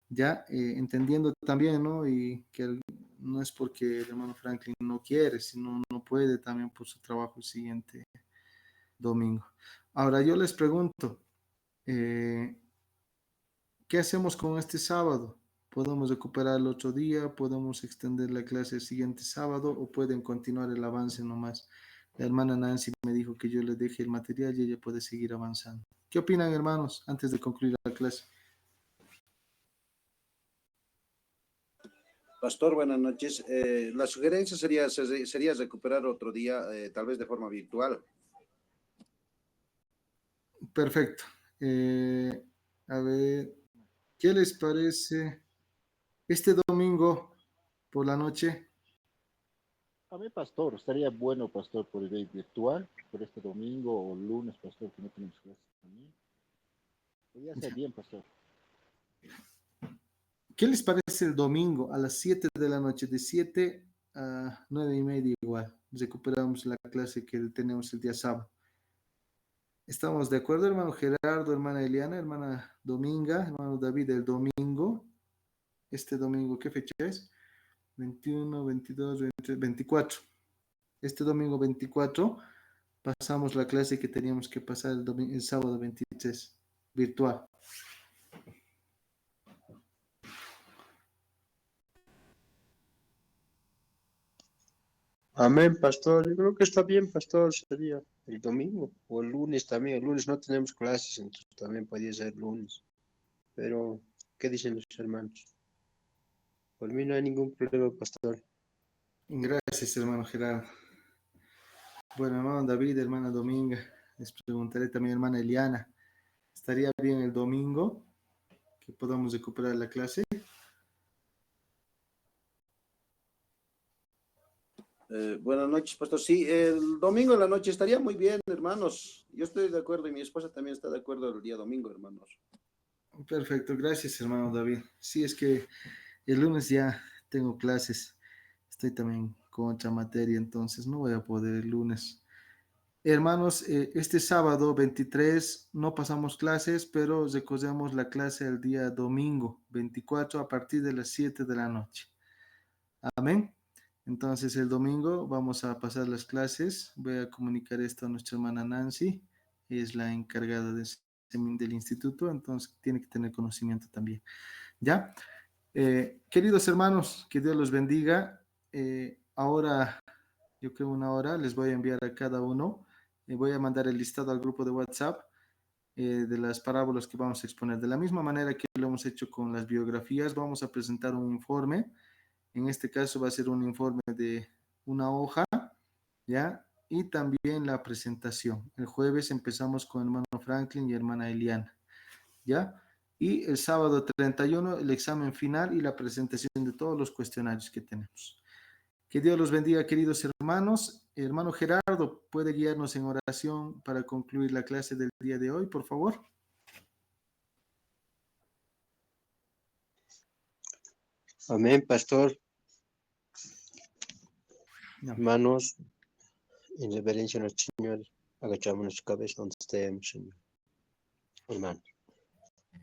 Ya entendiendo también, ¿no? Y que no es porque el hermano Franklin no quiere, sino no puede también por su trabajo el siguiente domingo. Ahora yo les pregunto, eh, ¿qué hacemos con este sábado? ¿Podemos recuperar el otro día? ¿Podemos extender la clase el siguiente sábado? ¿O pueden continuar el avance nomás? La hermana Nancy me dijo que yo le deje el material y ella puede seguir avanzando. ¿Qué opinan, hermanos, antes de concluir la clase? Pastor, buenas noches. La sugerencia sería recuperar otro día, tal vez de forma virtual. Perfecto. A ver, ¿qué les parece este domingo por la noche? Amén, pastor, estaría bueno, pastor, por el virtual, por este domingo o lunes, pastor, que no tenemos clases también. Podría ser bien, pastor. ¿Qué les parece el domingo a las 7 de la noche? De 7 a 9:30 igual. Recuperamos la clase que tenemos el día sábado. ¿Estamos de acuerdo, hermano Gerardo, hermana Eliana, hermana Dominga, hermano David, el domingo? Este domingo, ¿qué fecha es? 21, 22, 23, 24. Este domingo 24 pasamos la clase que teníamos que pasar el sábado 23, virtual. Amén, pastor. Yo creo que está bien, pastor. Sería el domingo o el lunes también. El lunes no tenemos clases, entonces también podría ser lunes. Pero, ¿qué dicen los hermanos? Por mí no hay ningún problema, pastor. Gracias, hermano Gerardo. Bueno, hermano David, hermana Dominga, les preguntaré también, hermana Eliana, ¿estaría bien el domingo que podamos recuperar la clase? Buenas noches, pastor. Sí, el domingo en la noche estaría muy bien, hermanos. Yo estoy de acuerdo y mi esposa también está de acuerdo el día domingo, hermanos. Perfecto, gracias, hermano David. Sí, es que el lunes ya tengo clases, estoy también con otra materia, entonces no voy a poder el lunes. Hermanos, este sábado 23 no pasamos clases, pero recordemos la clase el día domingo 24 a partir de las 7 de la noche. Amén. Entonces el domingo vamos a pasar las clases. Voy a comunicar esto a nuestra hermana Nancy, es la encargada del instituto, entonces tiene que tener conocimiento también. ¿Ya? Queridos hermanos, que Dios los bendiga. Ahora, yo creo una hora, les voy a enviar a cada uno. Voy a mandar el listado al grupo de WhatsApp de las parábolas que vamos a exponer. De la misma manera que lo hemos hecho con las biografías, vamos a presentar un informe. En este caso va a ser un informe de una hoja, ¿ya? Y también la presentación. El jueves empezamos con hermano Franklin y hermana Eliana, ¿ya? Y el sábado 31 el examen final y la presentación de todos los cuestionarios que tenemos. Que Dios los bendiga, queridos hermanos. Hermano Gerardo, ¿puede guiarnos en oración para concluir la clase del día de hoy, por favor? Amén, pastor. No. Hermanos, en reverencia a nuestro Señor, agachamos nuestra cabeza donde estemos, Señor. Hermano,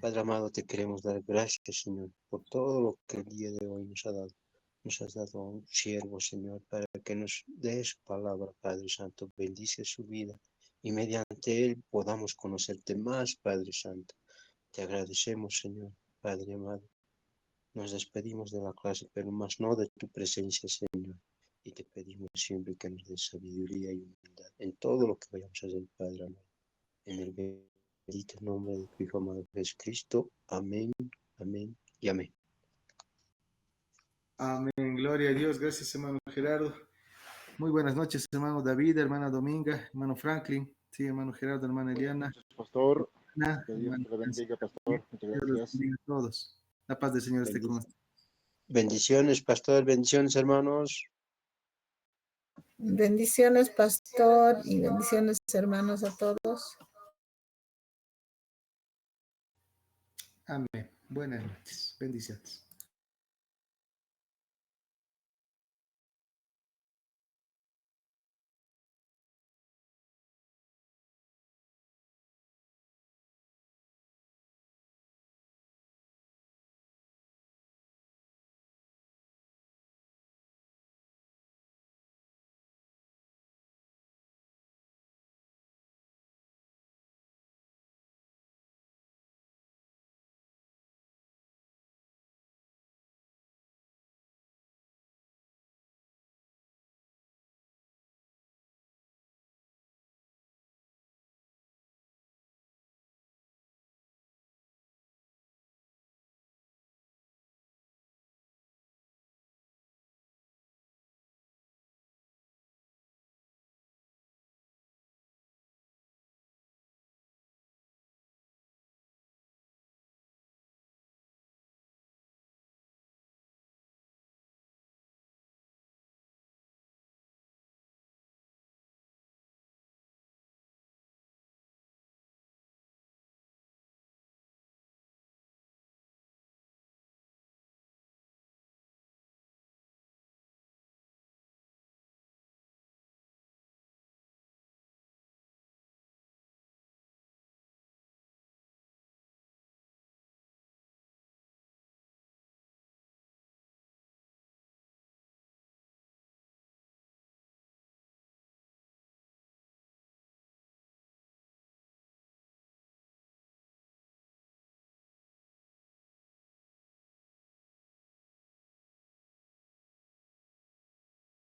Padre amado, te queremos dar gracias, Señor, por todo lo que el día de hoy nos ha dado. Nos has dado a un siervo, Señor, para que nos dé su palabra, Padre Santo. Bendice su vida y mediante él podamos conocerte más, Padre Santo. Te agradecemos, Señor, Padre amado. Nos despedimos de la clase, pero más no de tu presencia, Señor. Y te pedimos siempre que nos des sabiduría y humildad en todo lo que vayamos a hacer, Padre amado. En el bendito nombre de tu Hijo amado Jesucristo. Amén, amén y amén. Amén, gloria a Dios. Gracias, hermano Gerardo. Muy buenas noches, hermano David, hermana Dominga, hermano Franklin, sí, hermano Gerardo, hermana Buenas Eliana, noches, pastor. Ana, Que Dios hermano te lo Nancy. bendiga, Dios pastor. Muchas los gracias. bendiga a todos. La paz del Señor esté con ustedes. Bendiciones, pastor, bendiciones, hermanos. Bendiciones, pastor, y bendiciones, hermanos, a todos. Amén. Buenas noches. Bendiciones.